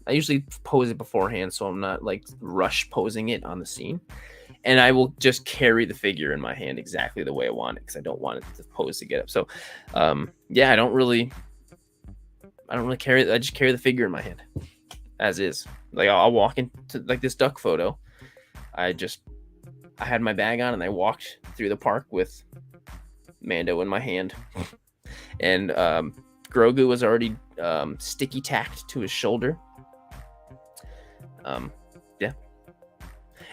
usually pose it beforehand, so I'm not like rush posing it on the scene, and I will just carry the figure in my hand exactly the way I want it, because I don't want it to pose to get up. So yeah, I don't really carry it. I just carry the figure in my hand as is. Like, I'll walk into, like, this duck photo, I had my bag on and I walked through the park with Mando in my hand, and Grogu was already sticky tacked to his shoulder. Yeah.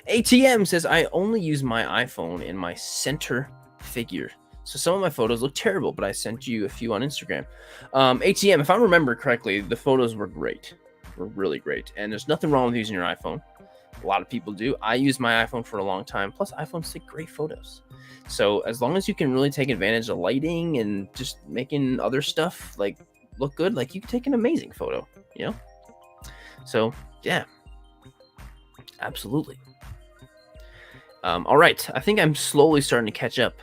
ATM says, I only use my iPhone in my center figure, so some of my photos look terrible, but I sent you a few on Instagram. ATM, if I remember correctly, the photos were great. Were really great, and there's nothing wrong with using your iPhone. A lot of people do. I use my iPhone for a long time. Plus, iPhones take great photos. So as long as you can really take advantage of lighting and just making other stuff like look good, like, you can take an amazing photo, you know? So yeah, absolutely. All right, I think I'm slowly starting to catch up.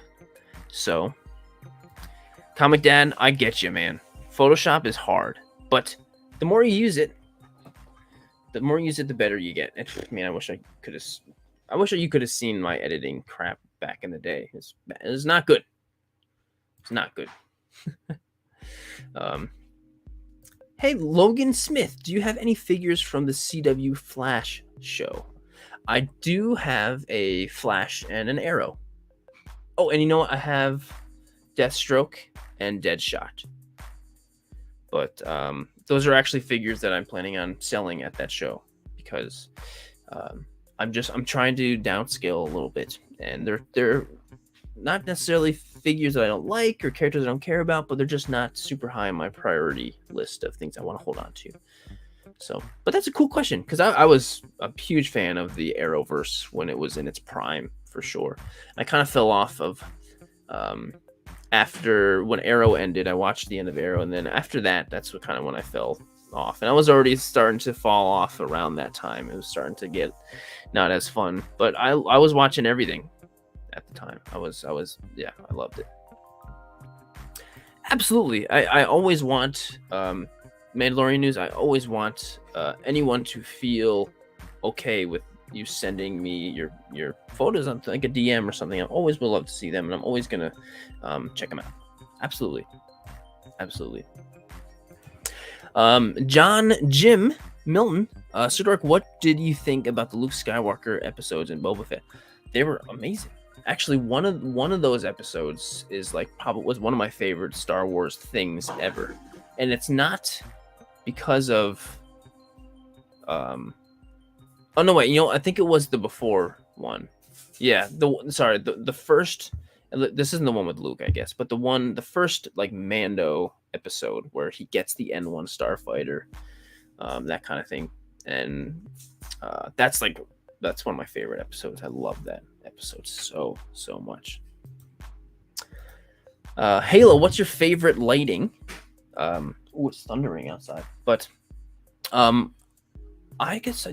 So, Comic Dad, I get you, man. Photoshop is hard, but the more you use it, the better you get. And, man, I wish you could have seen my editing crap back in the day. It's not good. It's not good. Hey, Logan Smith, do you have any figures from the CW Flash show? I do have a Flash and an Arrow. Oh, and you know what? I have Deathstroke and Deadshot. But those are actually figures that I'm planning on selling at that show, because I'm trying to downscale a little bit, and they're not necessarily figures that I don't like or characters I don't care about, but they're just not super high on my priority list of things I want to hold on to. So, but that's a cool question, because I was a huge fan of the Arrowverse when it was in its prime, for sure. I kind of fell off of after when Arrow ended. I watched the end of Arrow, and then after that, that's what kind of when I fell off, and I was already starting to fall off around that time. It was starting to get not as fun, but I was watching everything at the time. I was yeah, I loved it. Absolutely. I always want Mandalorian news. I always want anyone to feel okay with you sending me your photos on like a DM or something. I always would love to see them, and I'm always gonna check them out. Absolutely. John Jim Milton, Sirdork, what did you think about the Luke Skywalker episodes in Boba Fett? They were amazing. Actually, one of those episodes is probably was one of my favorite Star Wars things ever, and it's not because of oh no, wait, I think it was the before one. Yeah, the first. This isn't the one with Luke, I guess, but the first Mando episode where he gets the N1 starfighter, that kind of thing, and that's one of my favorite episodes. I love that episode so much. Halo, what's your favorite lighting? It's thundering outside, but I guess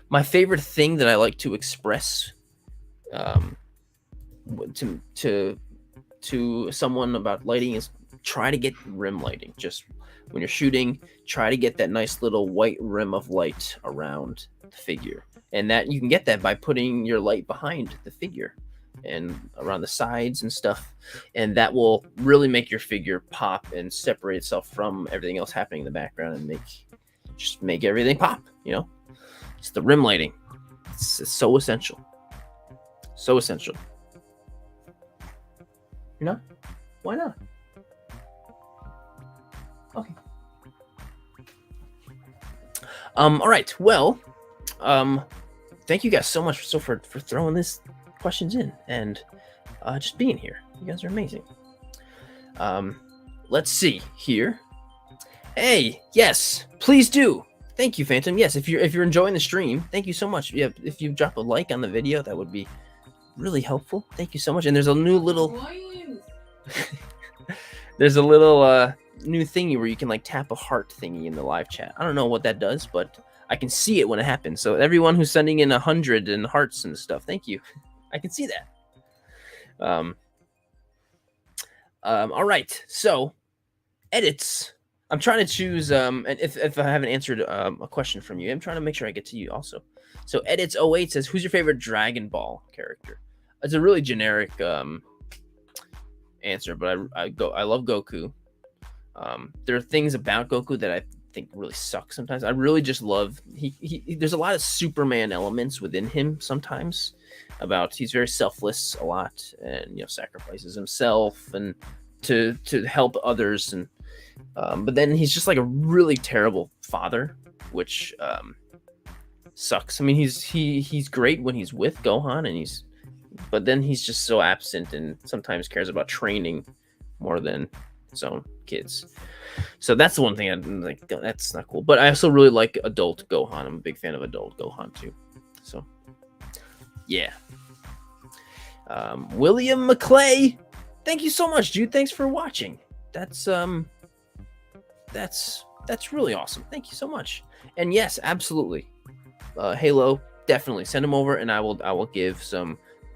my favorite thing that I like to express to someone about lighting is try to get rim lighting. Just when you're shooting, try to get that nice little white rim of light around the figure, and that you can get that by putting your light behind the figure and around the sides and stuff, and that will really make your figure pop and separate itself from everything else happening in the background and make everything pop. It's the rim lighting. It's so essential. So essential. You're not? Why not? Okay. All right. Well, thank you guys so much for throwing this questions in and just being here. You guys are amazing. Let's see here. Hey, yes, please do. Thank you, Phantom. Yes, if you're enjoying the stream, thank you so much. Yeah, if you drop a like on the video, that would be really helpful. Thank you so much. And there's a new little there's a little new thingy where you can like tap a heart thingy in the live chat. I don't know what that does, but I can see it when it happens. So everyone who's sending in 100 and hearts and stuff, thank you. I can see that. All right. So edits. I'm trying to choose. And if I haven't answered a question from you, I'm trying to make sure I get to you also. So edits 08 says, "Who's your favorite Dragon Ball character?" It's a really generic answer, but I love Goku. There are things about Goku that I think really suck sometimes. I really just love he there's a lot of Superman elements within him sometimes. About he's very selfless a lot, and sacrifices himself and to help others, and but then he's just like a really terrible father, which sucks. I mean, he's great when he's with Gohan, and but then he's just so absent and sometimes cares about training more than his own kids. So that's the one thing I'm like, that's not cool. But I also really like adult Gohan. I'm a big fan of adult Gohan too. So yeah. William McClay, thank you so much, dude. Thanks for watching. That's really awesome. Thank you so much. And yes, absolutely. Halo, definitely send them over, and I will give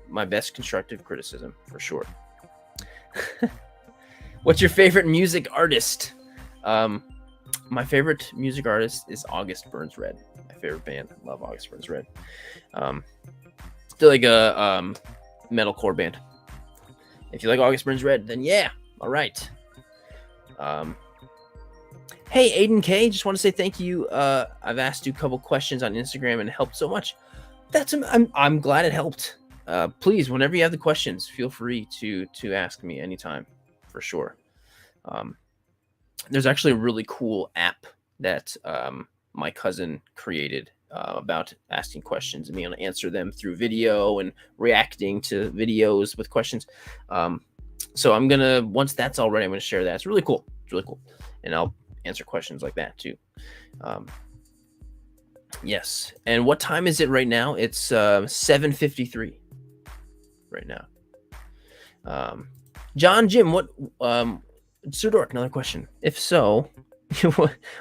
my best constructive criticism for sure. What's your favorite music artist? My favorite music artist is August Burns Red. My favorite band. I love August Burns Red. They're like a metalcore band. If you like August Burns Red, then yeah, all right. Hey, Aiden K, just want to say thank you. I've asked you a couple questions on Instagram and it helped so much. I'm glad it helped. Please, whenever you have the questions, feel free to ask me anytime, for sure. There's actually a really cool app that my cousin created about asking questions and being able to answer them through video and reacting to videos with questions. So I'm gonna, once that's all ready, I'm gonna share that. It's really cool. It's really cool, and I'll answer questions like that too. Yes. And what time is it right now? It's 7:53 right now. John Jim, what Sirdork, another question. If so,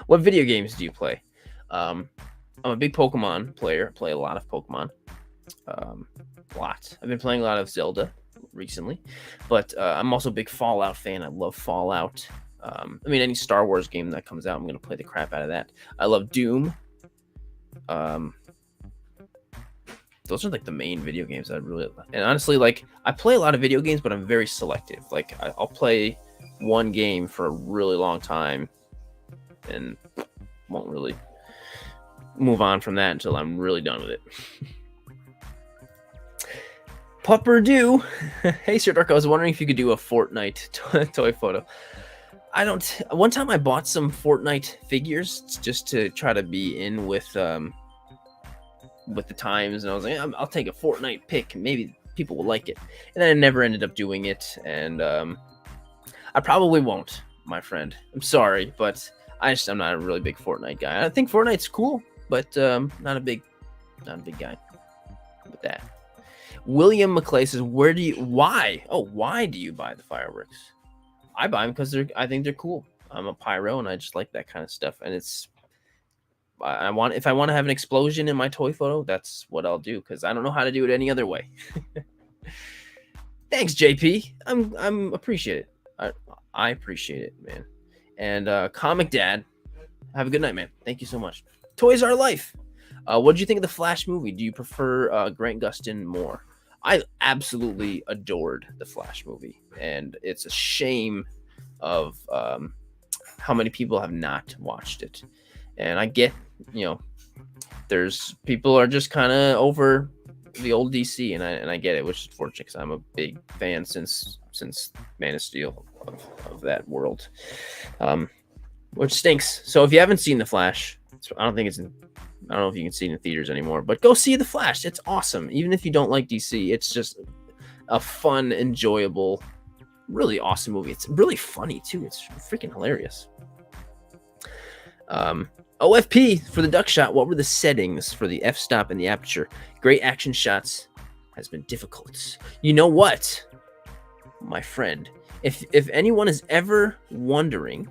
what video games do you play? I'm a big Pokemon player. I play a lot of Pokemon. I've been playing a lot of Zelda recently, but I'm also a big Fallout fan. I love Fallout. I mean, any Star Wars game that comes out, I'm going to play the crap out of that. I love Doom. Those are like the main video games that I really love. And honestly, like, I play a lot of video games, but I'm very selective. Like, I'll play one game for a really long time and won't really move on from that until I'm really done with it. Pupper Hey, Sirdork, I was wondering if you could do a Fortnite toy photo. One time I bought some Fortnite figures just to try to be in with the times, and I was like, I'll take a Fortnite pic, maybe people will like it. And then I never ended up doing it, and I probably won't, my friend. I'm sorry, but I'm not a really big Fortnite guy. I think Fortnite's cool, but not a big guy with that. William McClay says, why do you buy the fireworks? I buy them because I think they're cool. I'm a pyro and I just like that kind of stuff. And if I want to have an explosion in my toy photo, that's what I'll do, because I don't know how to do it any other way. Thanks, JP. I'm appreciate it. I appreciate it, man. And Comic Dad, have a good night, man. Thank you so much. Toys Are Life. What did you think of the Flash movie? Do you prefer Grant Gustin more? I absolutely adored the Flash movie, and it's a shame of how many people have not watched it. And I get, there's people are just kind of over the old DC, and I get it, which is fortunate because I'm a big fan since Man of Steel of that world, which stinks. So if you haven't seen the Flash, I don't think it's in, I don't know if you can see it in theaters anymore, but go see The Flash. It's awesome. Even if you don't like DC, it's just a fun, enjoyable, really awesome movie. It's really funny too. It's freaking hilarious. OFP for the duck shot. What were the settings for the f-stop and the aperture? Great action shots has been difficult. You know what, my friend? If anyone is ever wondering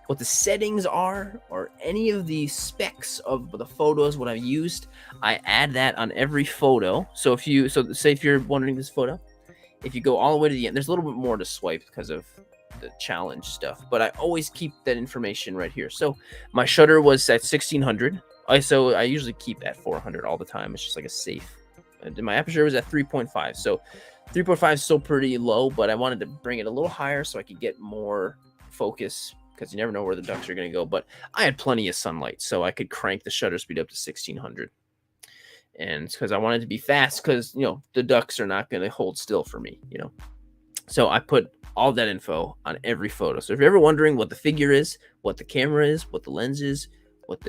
what the settings are or any of the specs of the photos, what I've used, I add that on every photo. So say if you're wondering this photo, if you go all the way to the end, there's a little bit more to swipe because of the challenge stuff, but I always keep that information right here. So my shutter was at 1600 ISO. I usually keep at 400 all the time. It's just like a safe. And my aperture was at 3.5. So 3.5 is still pretty low, but I wanted to bring it a little higher so I could get more focus, because you never know where the ducks are going to go. But I had plenty of sunlight, so I could crank the shutter speed up to 1600. And because I wanted to be fast, because, you know, the ducks are not going to hold still for me, you know. So I put all that info on every photo. So if you're ever wondering what the figure is, what the camera is, what the lens is,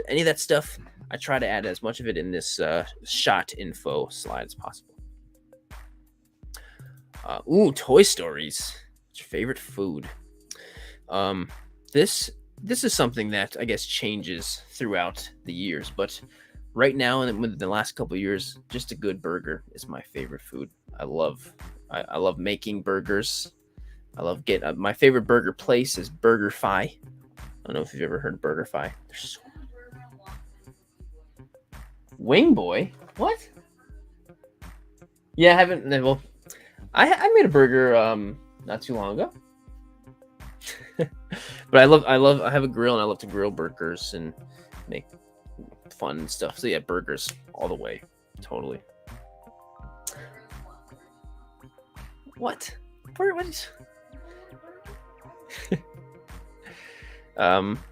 any of that stuff, I try to add as much of it in this shot info slide as possible. Toy Stories. What's your favorite food? This is something that I guess changes throughout the years, but right now and within the last couple of years, just a good burger is my favorite food. I love making burgers. I love my favorite burger place is BurgerFi. I don't know if you've ever heard of BurgerFi. They're so Wing Boy? What? Yeah, I haven't. Well, I made a burger not too long ago. But I have a grill, and I love to grill burgers and make fun stuff. So yeah, burgers all the way, totally. What? What is?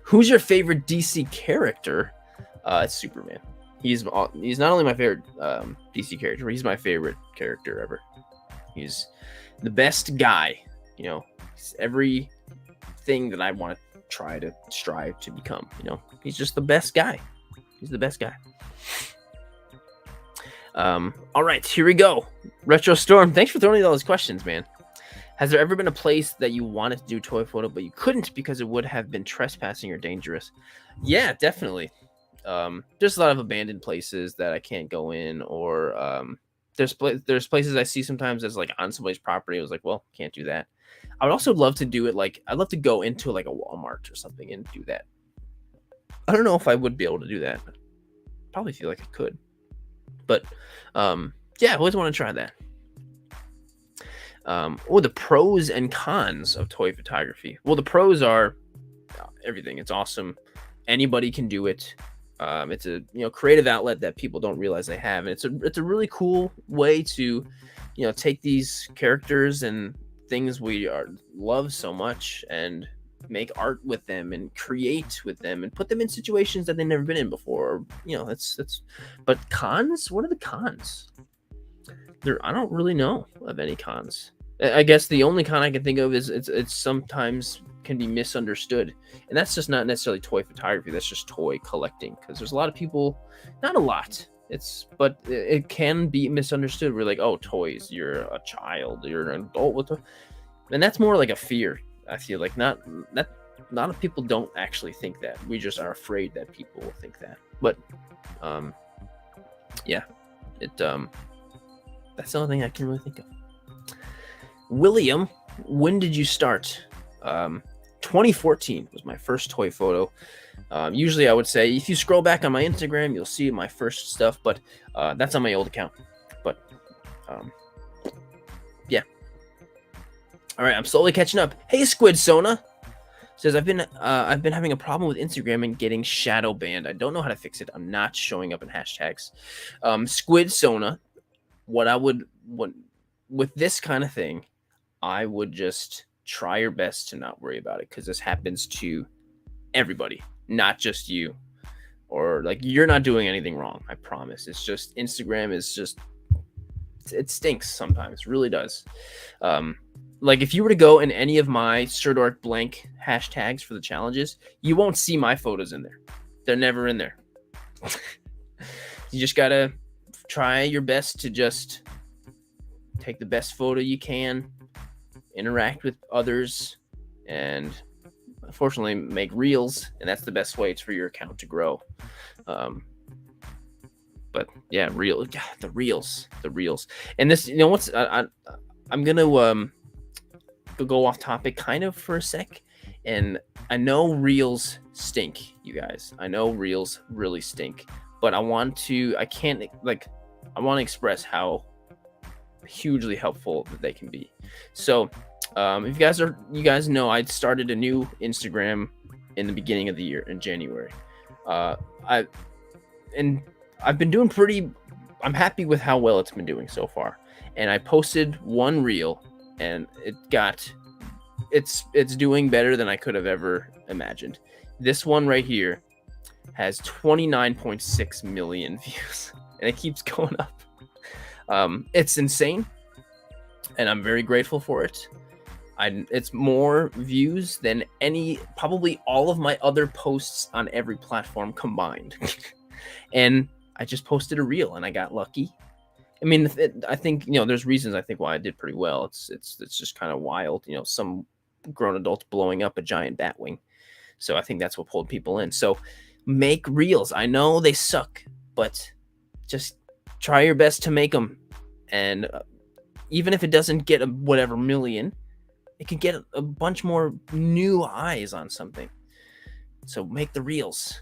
Who's your favorite DC character? It's Superman. He's not only my favorite DC character, but he's my favorite character ever. He's the best guy. You know, he's everything that I want to strive to become. You know, he's just the best guy. He's the best guy. All right, here we go. Retro Storm, thanks for throwing all those questions, man. Has there ever been a place that you wanted to do a toy photo, but you couldn't because it would have been trespassing or dangerous? Yeah, definitely. There's a lot of abandoned places that I can't go in, or there's places I see sometimes that's like on somebody's property. I was like, well, can't do that. I would also love to do it like I'd love to go into like a Walmart or something and do that. I don't know if I would be able to do that. Probably feel like I could, but yeah, I always want to try that. The pros and cons of toy photography. Well, the pros are everything. It's awesome. Anybody can do it. It's a creative outlet that people don't realize they have, and it's a really cool way to take these characters and things we love so much and make art with them and create with them and put them in situations that they've never been in before. That's. But cons? What are the cons? I don't really know of any cons. I guess the only con I can think of is it's sometimes can be misunderstood, and that's just not necessarily toy photography. That's just toy collecting, because there's a lot of people, not a lot. But it can be misunderstood. We're like, oh, toys. You're a child. You're an adult with and that's more like a fear. I feel like not a lot of people don't actually think that. We just are afraid that people will think that. But yeah, that's the only thing I can really think of. William, when did you start? 2014 was my first toy photo. Usually I would say if you scroll back on my Instagram, you'll see my first stuff, but that's on my old account. But yeah. All right, I'm slowly catching up. Hey, Squid Sona says I've been having a problem with Instagram and getting shadow banned. I don't know how to fix it. I'm not showing up in hashtags. Squid Sona, with this kind of thing, I would just try your best to not worry about it, because this happens to everybody, not just you, or like you're not doing anything wrong. I promise. It's just Instagram is just, it stinks sometimes. It really does. Like if you were to go in any of my Sirdork blank hashtags for the challenges, you won't see my photos in there. They're never in there. You just gotta try your best to just take the best photo you can, interact with others, and unfortunately make reels, and that's the best way for your account to grow. But yeah, the reels, and this, you know what's, I'm gonna go off topic kind of for a sec, and I know reels stink, you guys. I know reels really stink, but I want to express how hugely helpful that they can be. So if you guys know, I started a new Instagram in the beginning of the year in January. I've been doing I'm happy with how well it's been doing so far. And I posted one reel, and it's doing better than I could have ever imagined. This one right here has 29.6 million views, and it keeps going up. It's insane, and I'm very grateful for it. It's more views than probably all of my other posts on every platform combined. And I just posted a reel, and I got lucky. I mean, I think, there's reasons I think why I did pretty well. It's just kind of wild, some grown adults blowing up a giant bat wing. So I think that's what pulled people in. So make reels. I know they suck, but just try your best to make them. And even if it doesn't get whatever million, it can get a bunch more new eyes on something. So make the reels.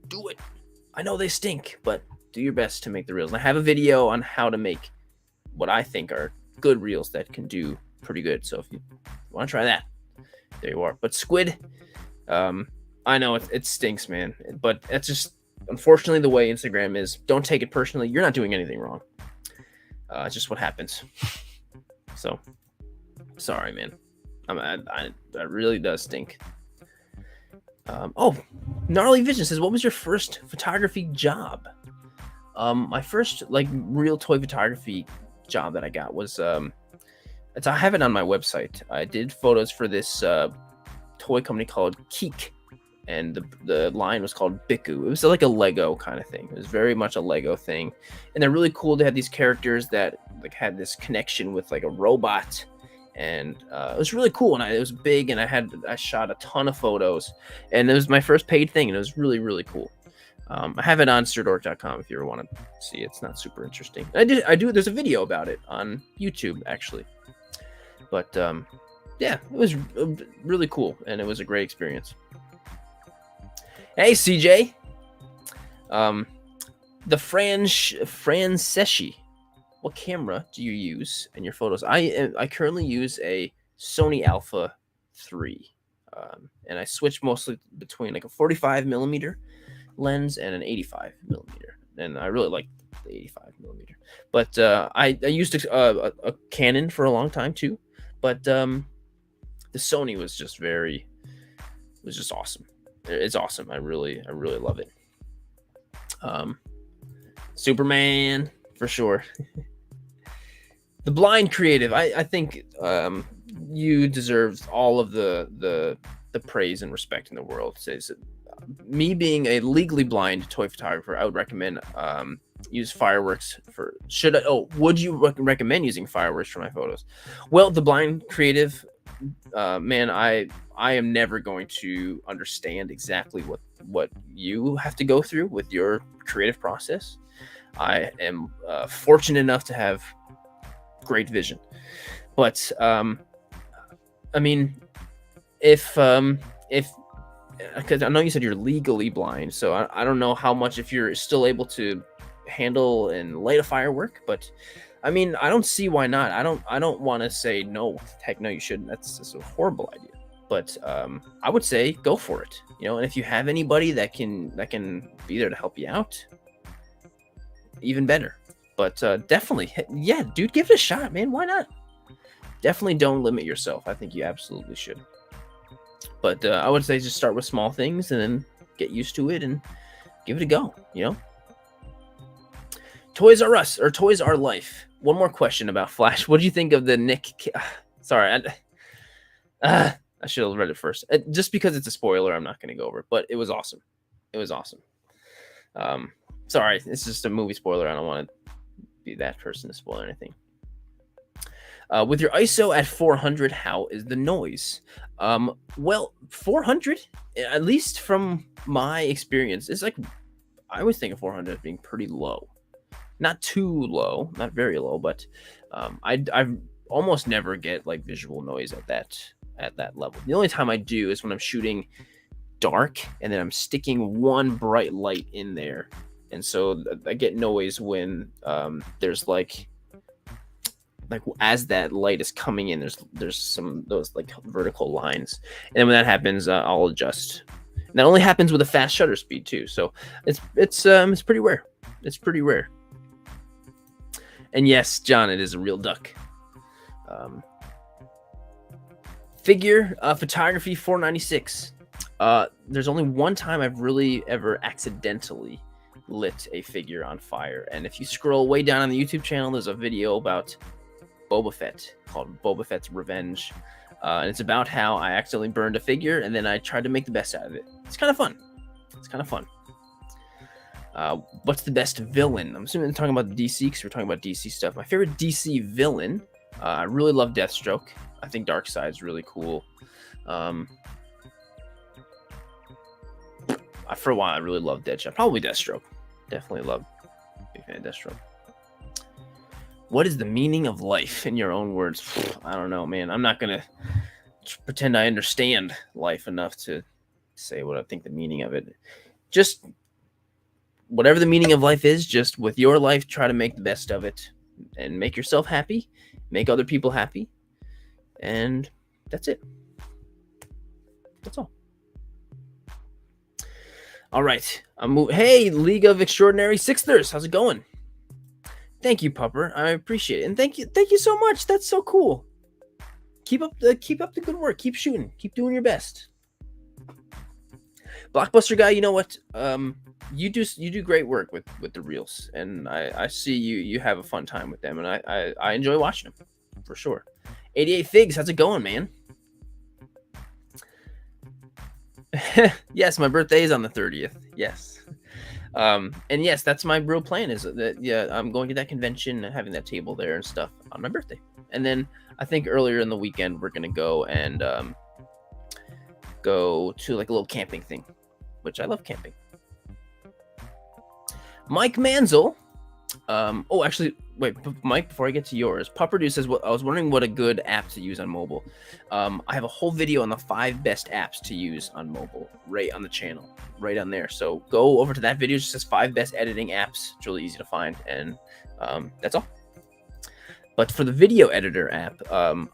Do it. I know they stink, but do your best to make the reels. And I have a video on how to make what I think are good reels that can do pretty good. So if you want to try that, there you are. But squid, I know it stinks, man. But that's just, unfortunately, the way Instagram is. Don't take it personally. You're not doing anything wrong. It's just what happens. So, sorry, man. That really does stink. Gnarly Vision says, what was your first photography job? My first real toy photography job that I got was I have it on my website. I did photos for this toy company called Keek, and the line was called Biku. It was like a Lego kind of thing. It was very much a Lego thing, and they're really cool. They had these characters that had this connection with a robot. And it was really cool, and it was big, and I shot a ton of photos, and it was my first paid thing, and it was really, really cool. I have it on Sirdork.com if you ever want to see it. It's not super interesting. There's a video about it on YouTube, actually. But yeah, it was really cool, and it was a great experience. Hey, CJ. The Franceschi. What camera do you use in your photos? I currently use a Sony Alpha 3, and I switch mostly between a 45 millimeter lens and an 85 millimeter, and I really like the 85 millimeter. But I used a Canon for a long time too, but the Sony was just awesome. It's awesome. I really love it. Superman for sure. The Blind Creative, I think you deserve all of the praise and respect in the world. Says me being a legally blind toy photographer, I would recommend use fireworks for. Would you recommend using fireworks for my photos? Well, the Blind Creative, man, I am never going to understand exactly what you have to go through with your creative process. I am fortunate enough to have great vision, but I mean, if because I know you said you're legally blind, so I don't know how much, if you're still able to handle and light a firework, but I mean, I don't see why not. I don't want to say no, heck no, you shouldn't. That's a horrible idea. But I would say go for it, and if you have anybody that can be there to help you out, even better. But definitely, yeah, dude, give it a shot, man. Why not? Definitely don't limit yourself. I think you absolutely should. But I would say just start with small things and then get used to it and give it a go, Toys R Us or Toys R Life. One more question about Flash. What do you think of the Nick? Sorry, I should have read it first. Just because it's a spoiler, I'm not going to go over it, but it was awesome. It was awesome. Sorry, it's just a movie spoiler. I don't want to be that person to spoil anything. With your ISO at 400, how is the noise? Well, 400, at least from my experience, is like, I always think of 400 as being pretty low. Not too low, not very low, but I almost never get like visual noise at that level. The only time I do is when I'm shooting dark and then I'm sticking one bright light in there, and so I get noise when there's like as that light is coming in, there's some those like vertical lines, and then when that happens, I'll adjust. And that only happens with a fast shutter speed too, so it's pretty rare. It's pretty rare. And yes, John, it is a real duck. Figure photography 496. There's only one time I've really ever accidentally lit a figure on fire, and if you scroll way down on the YouTube channel, there's a video about Boba Fett called Boba Fett's Revenge, and it's about how I accidentally burned a figure and then I tried to make the best out of it. It's kind of fun. It's kind of fun. What's the best villain? I'm assuming they're talking about DC because we're talking about DC stuff. My favorite DC villain, I really love Deathstroke. I think Darkseid's really cool. For a while, I really loved Deadshot. Probably Deathstroke. Definitely love. Big fan of Deathstroke. What is the meaning of life in your own words? I don't know, man. I'm not going to pretend I understand life enough to say what I think the meaning of it. Just whatever the meaning of life is, just with your life, try to make the best of it and make yourself happy, make other people happy. And that's it. That's all. All right. Hey, League of Extraordinary Sixthers. How's it going? Thank you, Pupper. I appreciate it. And thank you so much. That's so cool. Keep up the good work. Keep shooting. Keep doing your best. Blockbuster guy, you know what? You do great work with the reels, and I see you have a fun time with them, and I enjoy watching them for sure. 88 Figs, how's it going, man? Yes, my birthday is on the 30th. Yes. And yes, that's my real plan, is that, yeah, I'm going to that convention and having that table there and stuff on my birthday. And then I think earlier in the weekend, we're going to go and go to like a little camping thing, which I love camping. Mike Manzel. Oh, actually, wait, Mike, before I get to yours, Pupperdu says, I was wondering what a good app to use on mobile. I have a whole video on the 5 best apps to use on mobile right on the channel, right on there. So go over to that video. It just says 5 best editing apps. It's really easy to find, and that's all. But for the video editor app,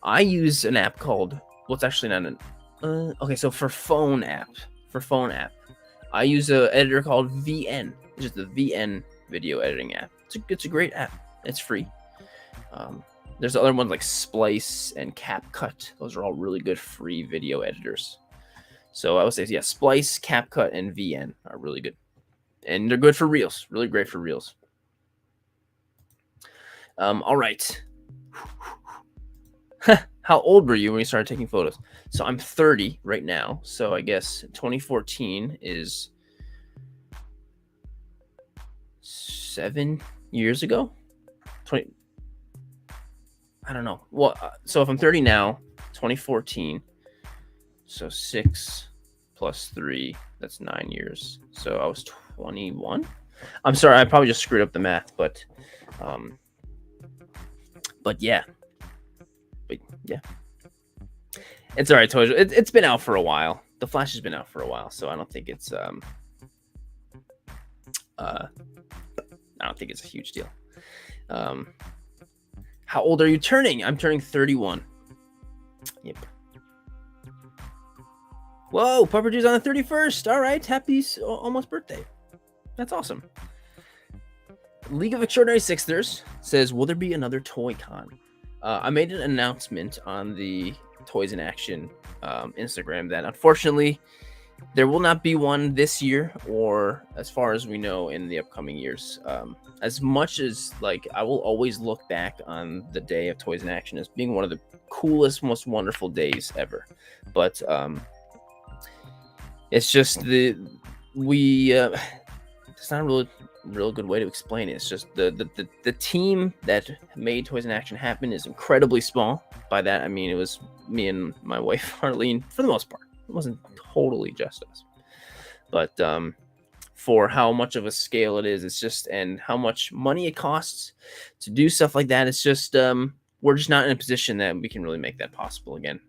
I use an app called, well, it's actually not an, okay, so for phone app, I use an editor called VN, which is the VN video editing app. It's a great app. It's free. There's other ones like Splice and CapCut. Those are all really good free video editors. So I would say, yeah, Splice, CapCut, and VN are really good. And they're good for reels. Really great for reels. All right. How old were you when you started taking photos? So I'm 30 right now. So I guess 2014 is 7 years ago. 20. I don't know. Well, so if I'm 30 now, 2014. So 6 plus 3, that's 9 years. So I was 21. I'm sorry, I probably just screwed up the math, but yeah. But yeah. It's all right, Toys. It's been out for a while. The Flash has been out for a while, so I don't think it's I don't think it's a huge deal. How old are you turning? I'm turning 31. Yep. Whoa, Pupperdu's on the 31st. All right, happy almost birthday. That's awesome. League of Extraordinary Sixthers says, will there be another Toy Con? I made an announcement on the Toys in Action Instagram that unfortunately there will not be one this year, or as far as we know, in the upcoming years. As much as like I will always look back on the day of Toys in Action as being one of the coolest, most wonderful days ever. But it's just it's not a real good way to explain it. It's just the team that made Toys in Action happen is incredibly small. By that I mean it was me and my wife Arlene for the most part. It wasn't totally just us, but for how much of a scale it is, it's just, and how much money it costs to do stuff like that, it's just we're just not in a position that we can really make that possible again.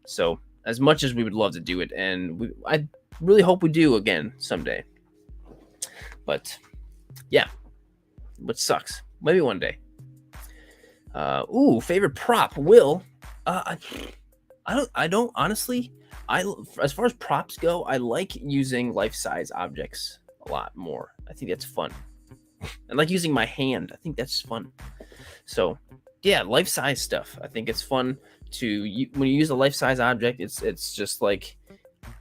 So as much as we would love to do it, and I really hope we do again someday, but yeah, which sucks. Maybe one day. Favorite prop, Will. I don't honestly. As far as props go, I like using life-size objects a lot more. I think that's fun. I like using my hand. I think that's fun. So yeah, life-size stuff. I think it's fun when you use a life-size object. It's just like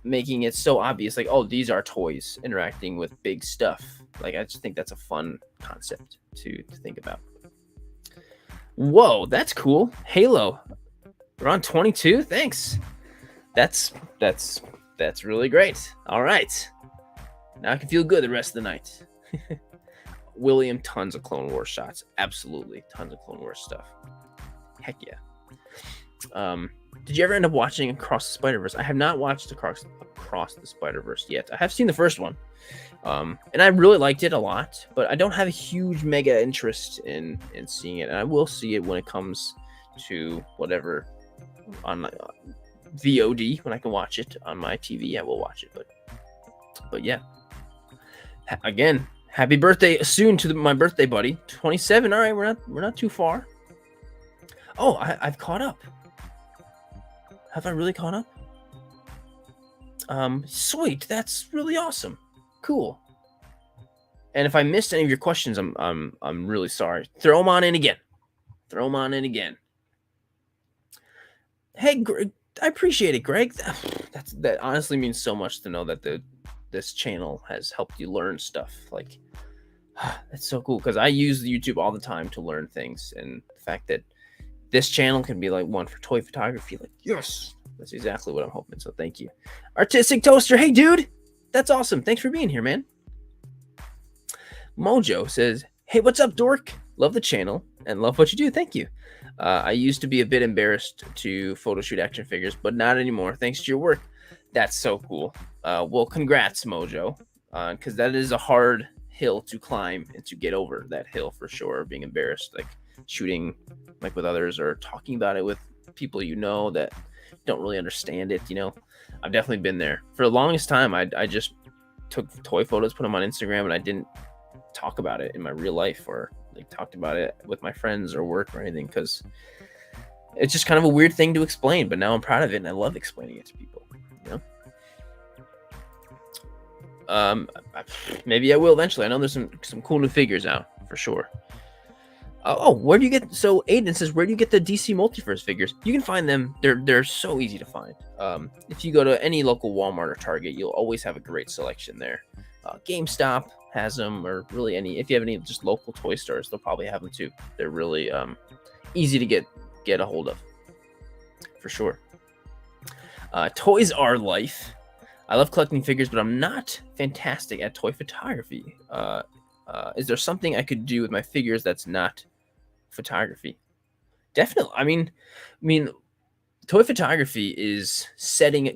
making it so obvious, like, oh, these are toys interacting with big stuff. Like, I just think that's a fun concept to think about. Whoa, that's cool. Halo, we're on 22. Thanks. That's really great. All right, now I can feel good the rest of the night. William, tons of Clone Wars shots. Absolutely, tons of Clone Wars stuff. Heck yeah. Did you ever end up watching Across the Spider-Verse? I have not watched Across the Spider-Verse yet. I have seen the first one, and I really liked it a lot, but I don't have a huge mega interest in seeing it. And I will see it when it comes to whatever on VOD, when I can watch it on my TV. I will watch it, but yeah. Again, happy birthday soon to my birthday buddy, 27. All right, we're not too far. Oh, I've caught up. Have I really caught up? Sweet. That's really awesome. Cool. And if I missed any of your questions, I'm really sorry. Throw them on in again. Hey, I appreciate it, Greg. That honestly means so much to know that this channel has helped you learn stuff. Like, that's so cool, because I use YouTube all the time to learn things, and the fact that this channel can be like one for toy photography, like, yes, that's exactly what I'm hoping. So thank you. Artistic Toaster, hey dude, that's awesome. Thanks for being here, man. Mojo says, hey, what's up, dork? Love the channel and love what you do. Thank you. I used to be a bit embarrassed to photo shoot action figures, but not anymore, thanks to your work. That's so cool. Well, congrats, Mojo, because that is a hard hill to climb and to get over that hill for sure. Being embarrassed, like shooting like with others or talking about it with people that don't really understand it. I've definitely been there. For the longest time, I just took toy photos, put them on Instagram, and I didn't talk about it in my real life or like talked about it with my friends or work or anything, because it's just kind of a weird thing to explain. But now I'm proud of it and I love explaining it to people. Maybe I will eventually. I know there's some cool new figures out for sure. Where do you get? So Aiden says, where do you get the DC Multiverse figures? You can find them. They're so easy to find. If you go to any local Walmart or Target, you'll always have a great selection there. GameStop has them, or really if you have any just local toy stores, they'll probably have them too. They're really easy to get a hold of, for sure. Toys are life. I love collecting figures, but I'm not fantastic at toy photography. Is there something I could do with my figures that's not photography? Definitely. I mean, toy photography is setting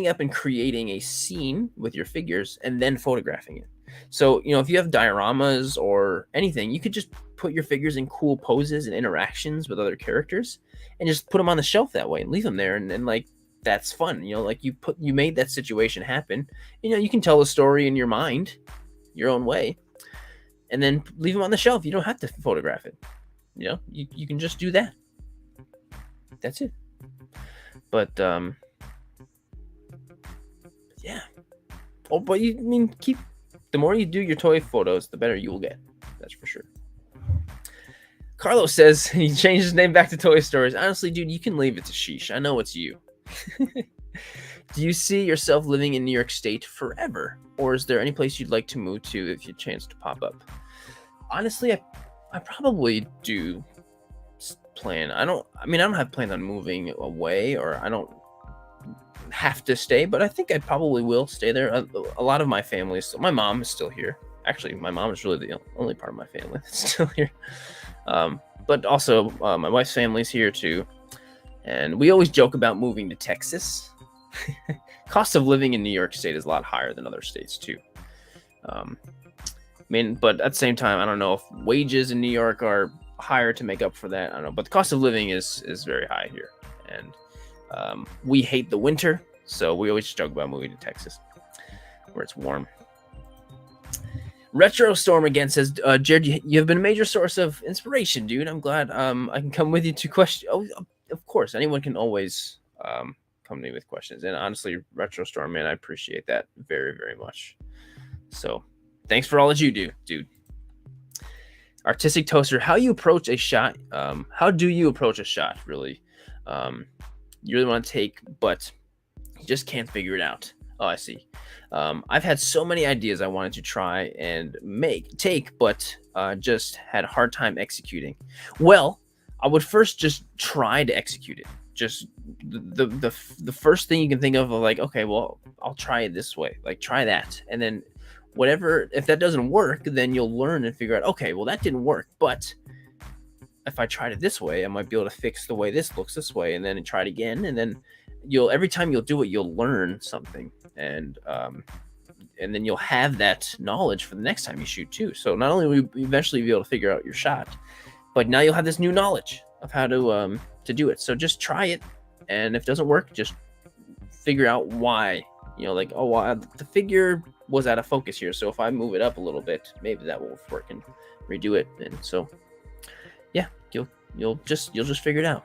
up and creating a scene with your figures and then photographing it. So, if you have dioramas or anything, you could just put your figures in cool poses and interactions with other characters and just put them on the shelf that way and leave them there. And like, that's fun. Like you made that situation happen. You can tell a story in your mind, your own way, and then leave them on the shelf. You don't have to photograph it. You can just do that. That's it. But yeah. Oh, but the more you do your toy photos, the better you will get. That's for sure. Carlos says he changed his name back to Toy Stories. Honestly, dude, you can leave it to Sheesh. I know it's you. Do you see yourself living in New York State forever, or is there any place you'd like to move to if you chance to pop up? Honestly, I probably do plan. I mean, I don't have plans on moving away, or I don't have to stay, but I think I probably will stay there. A lot of my family is still, my mom is still here. Actually, my mom is really the only part of my family that's still here. But also, my wife's family's here too. And we always joke about moving to Texas. Cost of living in New York State is a lot higher than other states too. I mean, but at the same time, I don't know if wages in New York are higher to make up for that. I don't know, but the cost of living is very high here, and we hate the winter, so we always joke about moving to Texas, where it's warm. Retro Storm again says, Jared, you have been a major source of inspiration, dude. I'm glad I can come with you to question. Oh, of course, anyone can always come to me with questions, and honestly, Retro Storm, man, I appreciate that very, very much. So, thanks for all that you do, dude. Artistic Toaster, how you approach a shot? How do you approach a shot? Really, you really want to take, but you just can't figure it out. Oh, I see. I've had so many ideas I wanted to try and take, but just had a hard time executing. Well, I would first just try to execute it. Just the first thing you can think of, like, okay, well, I'll try it this way. Like, try that, and then whatever. If that doesn't work, then you'll learn and figure out, okay, well, that didn't work, but if I tried it this way, I might be able to fix the way this looks this way, and then try it again, and then every time you'll do it, you'll learn something, and then you'll have that knowledge for the next time you shoot too. So not only will you eventually be able to figure out your shot, but now you'll have this new knowledge of how to do it. So just try it, and if it doesn't work, just figure out why. Like, oh, well, the figure was out of focus here, so if I move it up a little bit, maybe that will work, and redo it. And so, yeah, you'll just figure it out.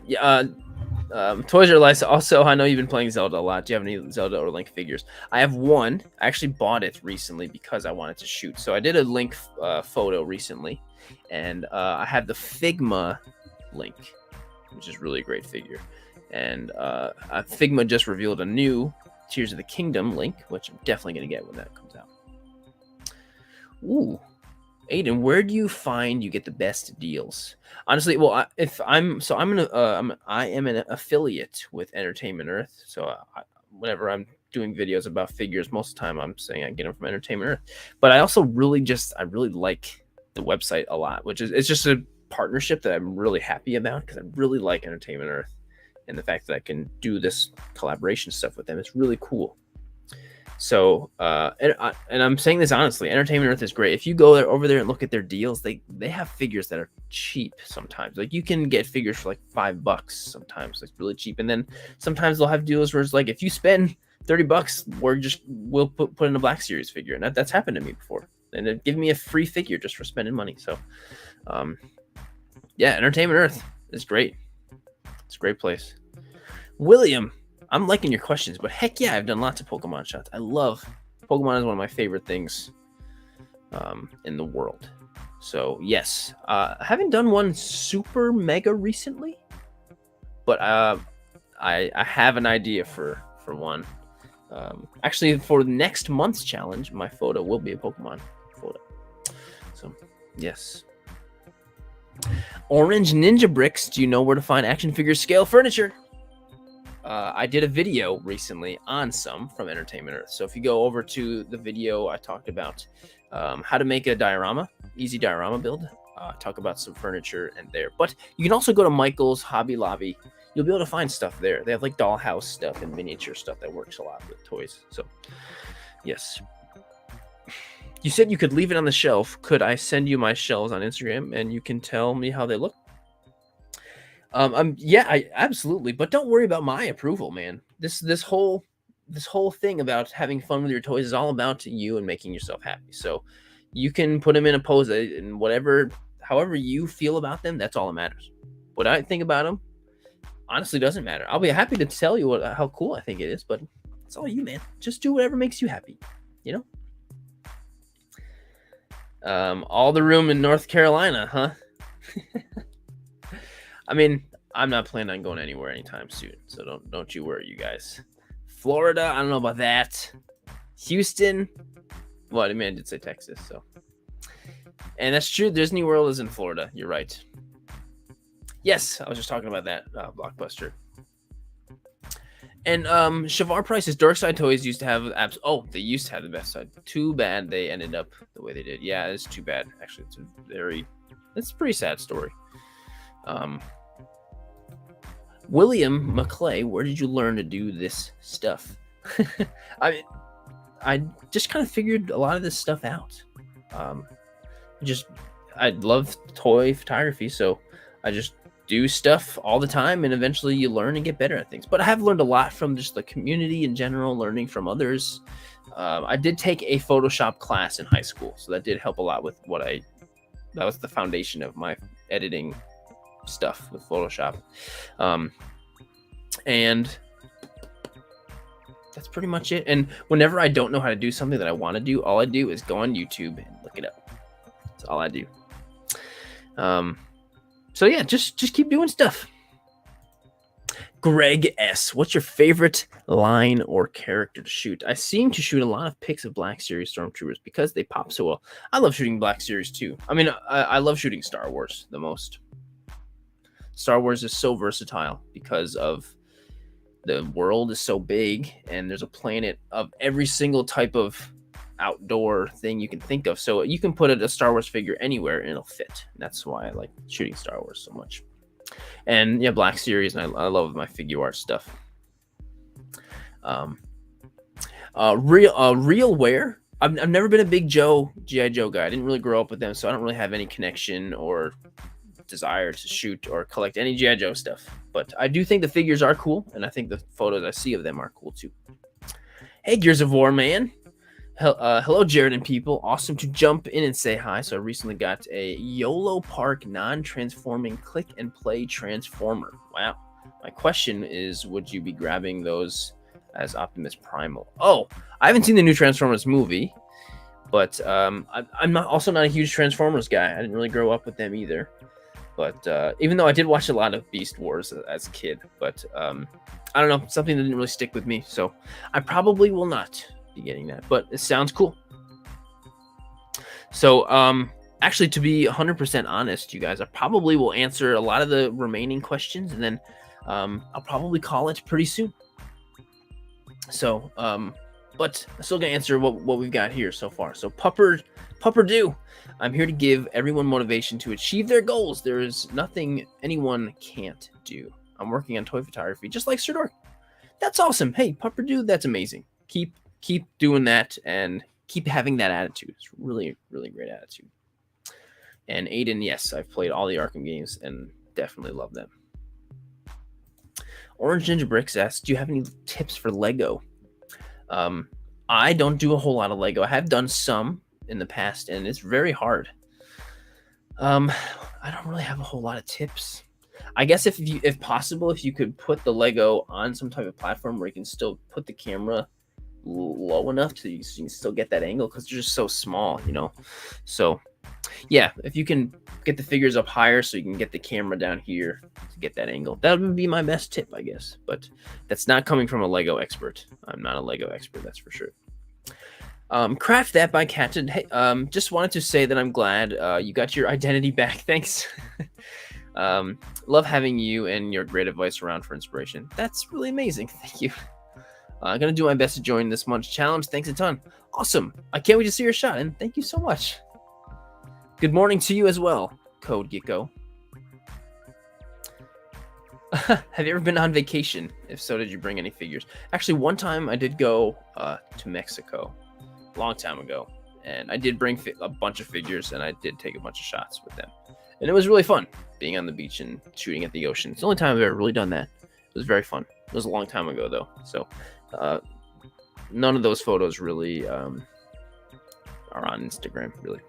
Yeah. Toys R Us. Also, I know you've been playing Zelda a lot. Do you have any Zelda or Link figures? I have one. I actually bought it recently because I wanted to shoot. So I did a Link photo recently, and I have the Figma Link, which is really a great figure. And Figma just revealed a new Tears of the Kingdom Link, which I'm definitely gonna get when that comes out. Ooh. Aiden, where do you find you get the best deals? Honestly, well, I am an affiliate with Entertainment Earth. So whenever I'm doing videos about figures, most of the time I'm saying I get them from Entertainment Earth. But I also really like the website a lot, it's just a partnership that I'm really happy about, because I really like Entertainment Earth, and the fact that I can do this collaboration stuff with them is really cool. So, and I'm saying this honestly, Entertainment Earth is great. If you go over there and look at their deals, they have figures that are cheap sometimes. Like, you can get figures for like $5 sometimes, like really cheap. And then sometimes they'll have deals where it's like, if you spend $30, we'll put in a Black Series figure. And that's happened to me before. And it give me a free figure just for spending money. So, yeah, Entertainment Earth is great. It's a great place. William, I'm liking your questions, but heck yeah, I've done lots of Pokemon shots. I love Pokemon is one of my favorite things in the world. So yes, I haven't done one super mega recently, but I have an idea for one. Actually, for next month's challenge, my photo will be a Pokemon photo. So yes. Orange Ninja Bricks, do you know where to find action figure scale furniture? I did a video recently on some from Entertainment Earth. So if you go over to the video, I talked about how to make a diorama, easy diorama build. Talk about some furniture and there. But you can also go to Michael's Hobby Lobby. You'll be able to find stuff there. They have like dollhouse stuff and miniature stuff that works a lot with toys. So yes. You said you could leave it on the shelf. Could I send you my shelves on Instagram and you can tell me how they look? Yeah, I absolutely, but don't worry about my approval, man. This whole thing about having fun with your toys is all about you and making yourself happy. So you can put them in a pose and however you feel about them, that's all that matters. What I think about them honestly doesn't matter. I'll be happy to tell you how cool I think it is, but it's all you, man. Just do whatever makes you happy, you know? All the room in North Carolina, huh? I mean, I'm not planning on going anywhere anytime soon, so don't you worry, you guys. Florida, I don't know about that. Houston, well, I mean, I did say Texas, so. And that's true. Disney World is in Florida. You're right. Yes, I was just talking about that Blockbuster. And Shavar Price's Dark Side Toys used to have apps. Oh, they used to have the best side. Too bad they ended up the way they did. Yeah, it's too bad. Actually, it's a pretty sad story. William McClay, where did you learn to do this stuff? I just kind of figured a lot of this stuff out. I love toy photography, so I just do stuff all the time, and eventually you learn and get better at things. But I have learned a lot from just the community in general, learning from others. I did take a Photoshop class in high school, so that did help a lot with that was the foundation of my editing stuff with Photoshop. And that's pretty much it. And whenever I don't know how to do something that I want to do, all I do is go on YouTube and look it up. That's all I do. So yeah, just keep doing stuff. Greg S, what's your favorite line or character to shoot? I seem to shoot a lot of pics of Black Series Stormtroopers because they pop so well. I love shooting Black Series too. I mean, I love shooting Star Wars the most. Star Wars is so versatile because of the world is so big, and there's a planet of every single type of outdoor thing you can think of. So you can put a Star Wars figure anywhere and it'll fit. That's why I like shooting Star Wars so much. And yeah, Black Series, and I love my figure art stuff. Real wear. I've never been a big G.I. Joe guy. I didn't really grow up with them, so I don't really have any connection or desire to shoot or collect any G.I. Joe stuff. But I do think the figures are cool, and I think the photos I see of them are cool too. Hey, Gears of War, man. Hello, Jared and people. Awesome to jump in and say hi. So I recently got a YOLO Park non-transforming click and play transformer. Wow. My question is, would you be grabbing those as Optimus Primal? Oh, I haven't seen the new Transformers movie, but I'm also not a huge Transformers guy. I didn't really grow up with them either. But even though I did watch a lot of Beast Wars as a kid, but I don't know, something that didn't really stick with me. So I probably will not be getting that, but it sounds cool. So actually, to be 100% honest, you guys, I probably will answer a lot of the remaining questions, and then I'll probably call it pretty soon. So but I'm still gonna answer what we've got here so far. So Pupperdoo, I'm here to give everyone motivation to achieve their goals. There is nothing anyone can't do. I'm working on toy photography just like Sirdork. That's awesome. Hey, Pupperdoo, that's amazing. Keep doing that and keep having that attitude. It's really, really great attitude. And Aiden, yes, I've played all the Arkham games and definitely love them. Orange Ninja Bricks asks, do you have any tips for Lego? I don't do a whole lot of Lego. I have done some in the past, and it's very hard. I don't really have a whole lot of tips. I guess if possible, if you could put the Lego on some type of platform where you can still put the camera low enough so you can still get that angle, because they're just so small, you know. So yeah, if you can get the figures up higher so you can get the camera down here to get that angle, that would be my best tip, I guess. But that's not coming from a Lego expert. I'm not a Lego expert, that's for sure. Craft That by Captain. Hey, just wanted to say that I'm glad you got your identity back. Thanks. Love having you and your great advice around for inspiration. That's really amazing. Thank you. I'm going to do my best to join this month's challenge. Thanks a ton. Awesome. I can't wait to see your shot, and thank you so much. Good morning to you as well, Code Gecko. Have you ever been on vacation? If so, did you bring any figures? Actually, one time I did go to Mexico a long time ago, and I did bring a bunch of figures, and I did take a bunch of shots with them. And it was really fun being on the beach and shooting at the ocean. It's the only time I've ever really done that. It was very fun. It was a long time ago, though. So none of those photos really are on Instagram, really.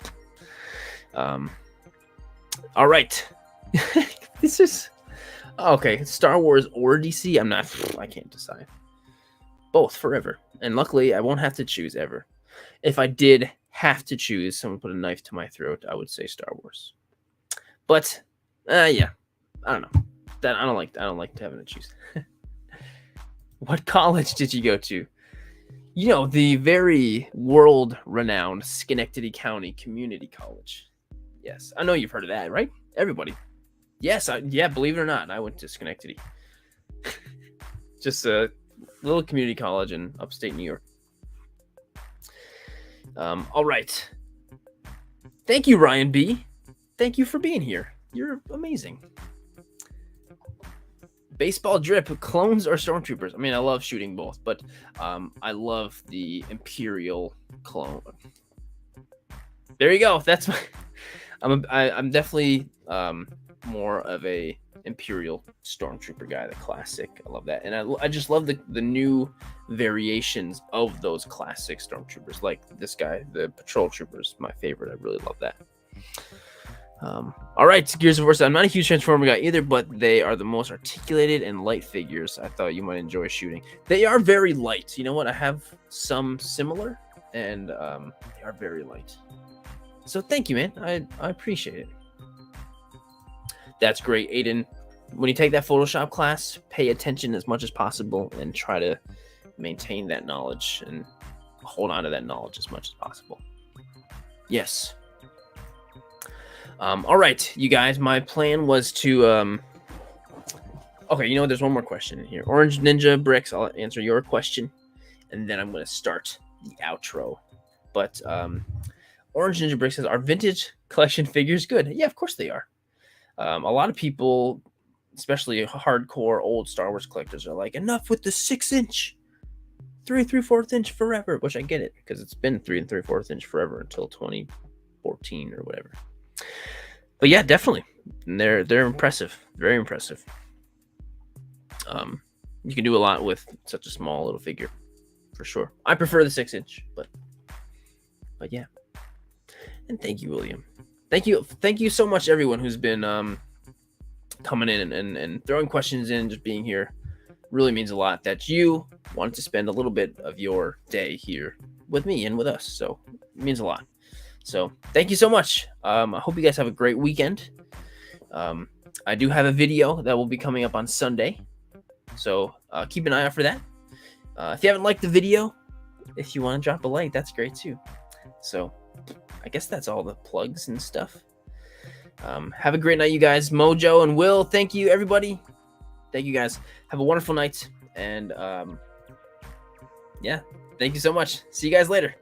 All right. This is... Okay, Star Wars or DC? I can't decide. Both forever. And luckily, I won't have to choose ever. If I did have to choose, someone put a knife to my throat, I would say Star Wars. But, yeah, I don't know. That I don't like having to choose. What college did you go to? You know, the very world-renowned Schenectady County Community College. Yes, I know you've heard of that, right? Everybody. Yes, yeah, believe it or not, I went to Schenectady. Just a little community college in upstate New York. All right. Thank you, Ryan B. Thank you for being here. You're amazing. Baseball drip, clones or stormtroopers? I mean, I love shooting both, but I love the Imperial clone. There you go. That's my. I'm definitely more of a Imperial stormtrooper guy, the classic. I love that, and I just love the new variations of those classic stormtroopers, like this guy, the patrol troopers. My favorite. I really love that. All right, Gears of War. I'm not a huge Transformer guy either, but they are the most articulated and light figures. I thought you might enjoy shooting. They are very light. You know what? I have some similar, and they are very light. So thank you, man. I appreciate it. That's great, Aiden. When you take that Photoshop class, pay attention as much as possible and try to maintain that knowledge and hold on to that knowledge as much as possible. Yes. All right, you guys, my plan was to, okay, you know, there's one more question in here. Orange Ninja Bricks, I'll answer your question, and then I'm going to start the outro. But Orange Ninja Bricks says, are vintage collection figures good? Yeah, of course they are. A lot of people, especially hardcore old Star Wars collectors, are like, enough with the 6-inch, 3 3/4 inch forever, which I get it, because it's been 3 3/4 inch forever until 2014 or whatever. But yeah, definitely, they're impressive, very impressive. You can do a lot with such a small little figure, for sure. I prefer the 6-inch, but yeah. And thank you, William. Thank you so much, everyone who's been coming in and throwing questions in, just being here. Really means a lot that you wanted to spend a little bit of your day here with me and with us. So it means a lot. So thank you so much. I hope you guys have a great weekend. I do have a video that will be coming up on Sunday. So keep an eye out for that. If you haven't liked the video, if you want to drop a like, that's great too. So I guess that's all the plugs and stuff. Have a great night, you guys. Mojo and Will, thank you, everybody. Thank you, guys. Have a wonderful night. And yeah, thank you so much. See you guys later.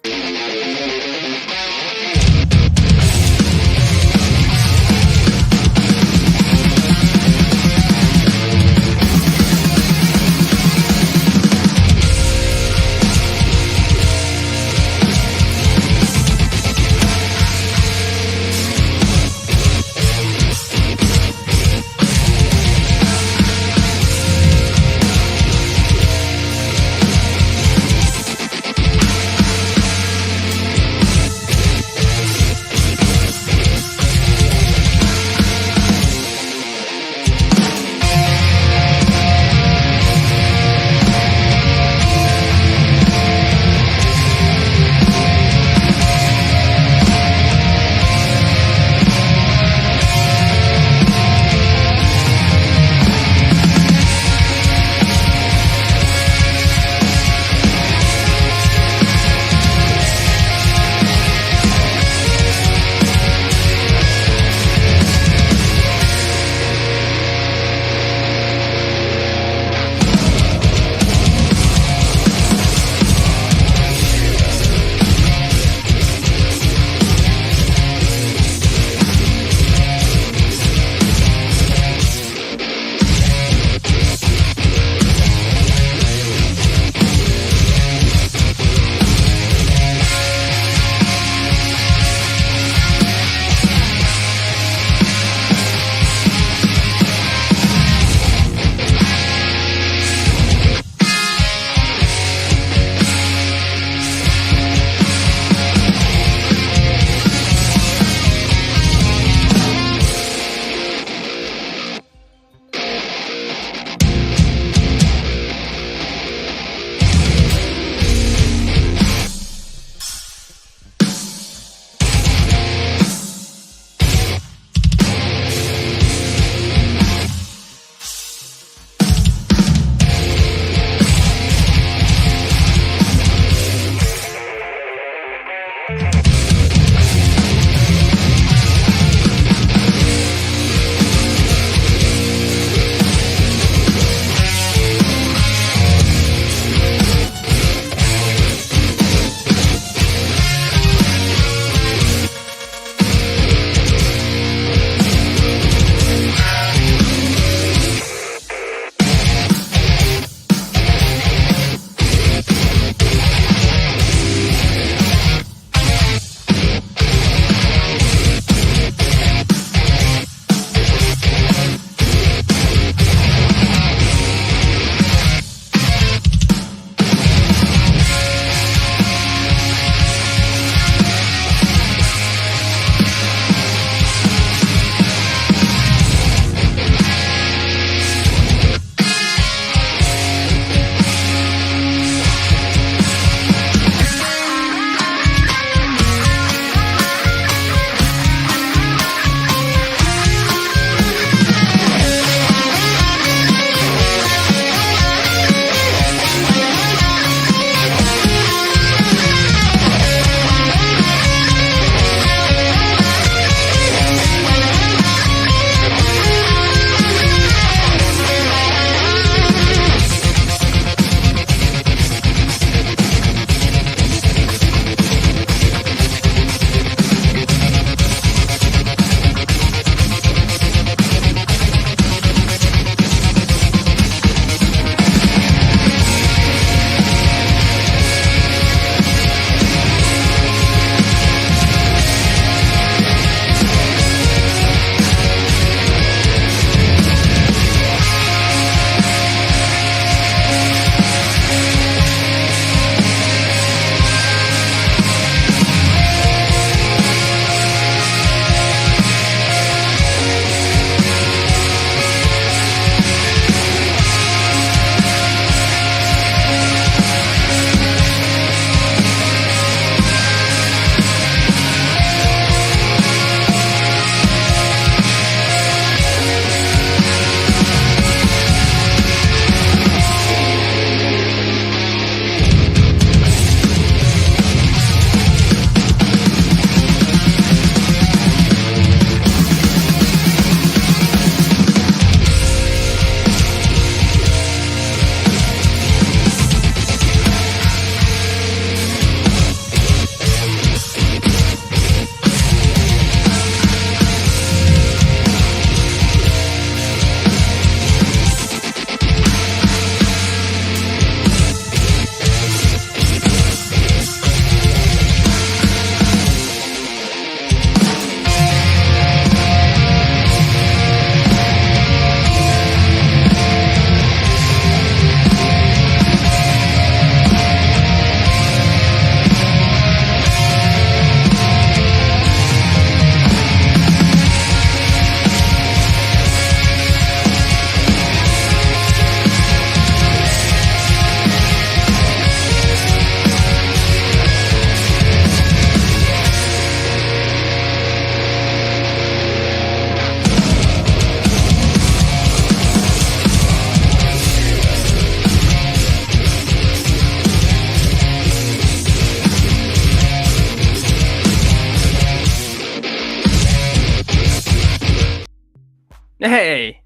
Hey,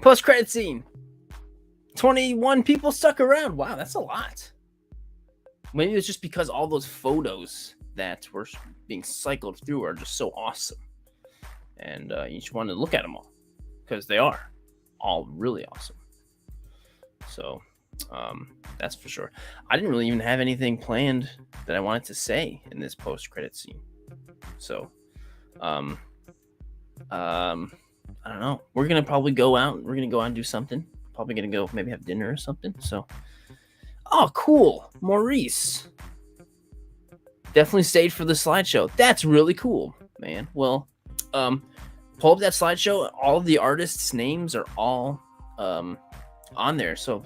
post-credit scene. 21 people stuck around. Wow, that's a lot. Maybe it's just because all those photos that were being cycled through are just so awesome. And you just want to look at them all because they are all really awesome. So that's for sure. I didn't really even have anything planned that I wanted to say in this post-credit scene. So I don't know. We're gonna probably go out. We're gonna go out and do something. Probably gonna go maybe have dinner or something. So, oh, cool, Maurice. Definitely stayed for the slideshow. That's really cool, man. Well, pull up that slideshow. All of the artists' names are all on there. So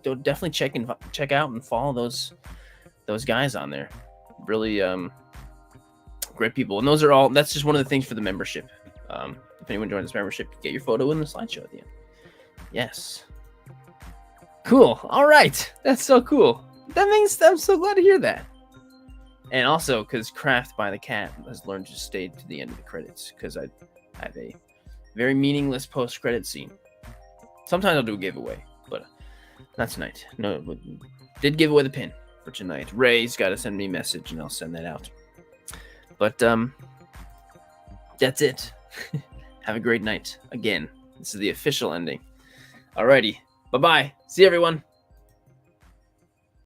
go definitely check out and follow those guys on there. Really great people. And those are all. That's just one of the things for the membership. If anyone joins this membership, get your photo in the slideshow at the end. Yes. Cool. All right. That's so cool. That means I'm so glad to hear that. And also, because Craft by the Cat has learned to stay to the end of the credits, because I have a very meaningless post-credit scene. Sometimes I'll do a giveaway, but not tonight. No, did give away the pin for tonight. Ray's got to send me a message, and I'll send that out. But that's it. Have a great night. Again, this is the official ending. Alrighty. Bye-bye. See you, everyone.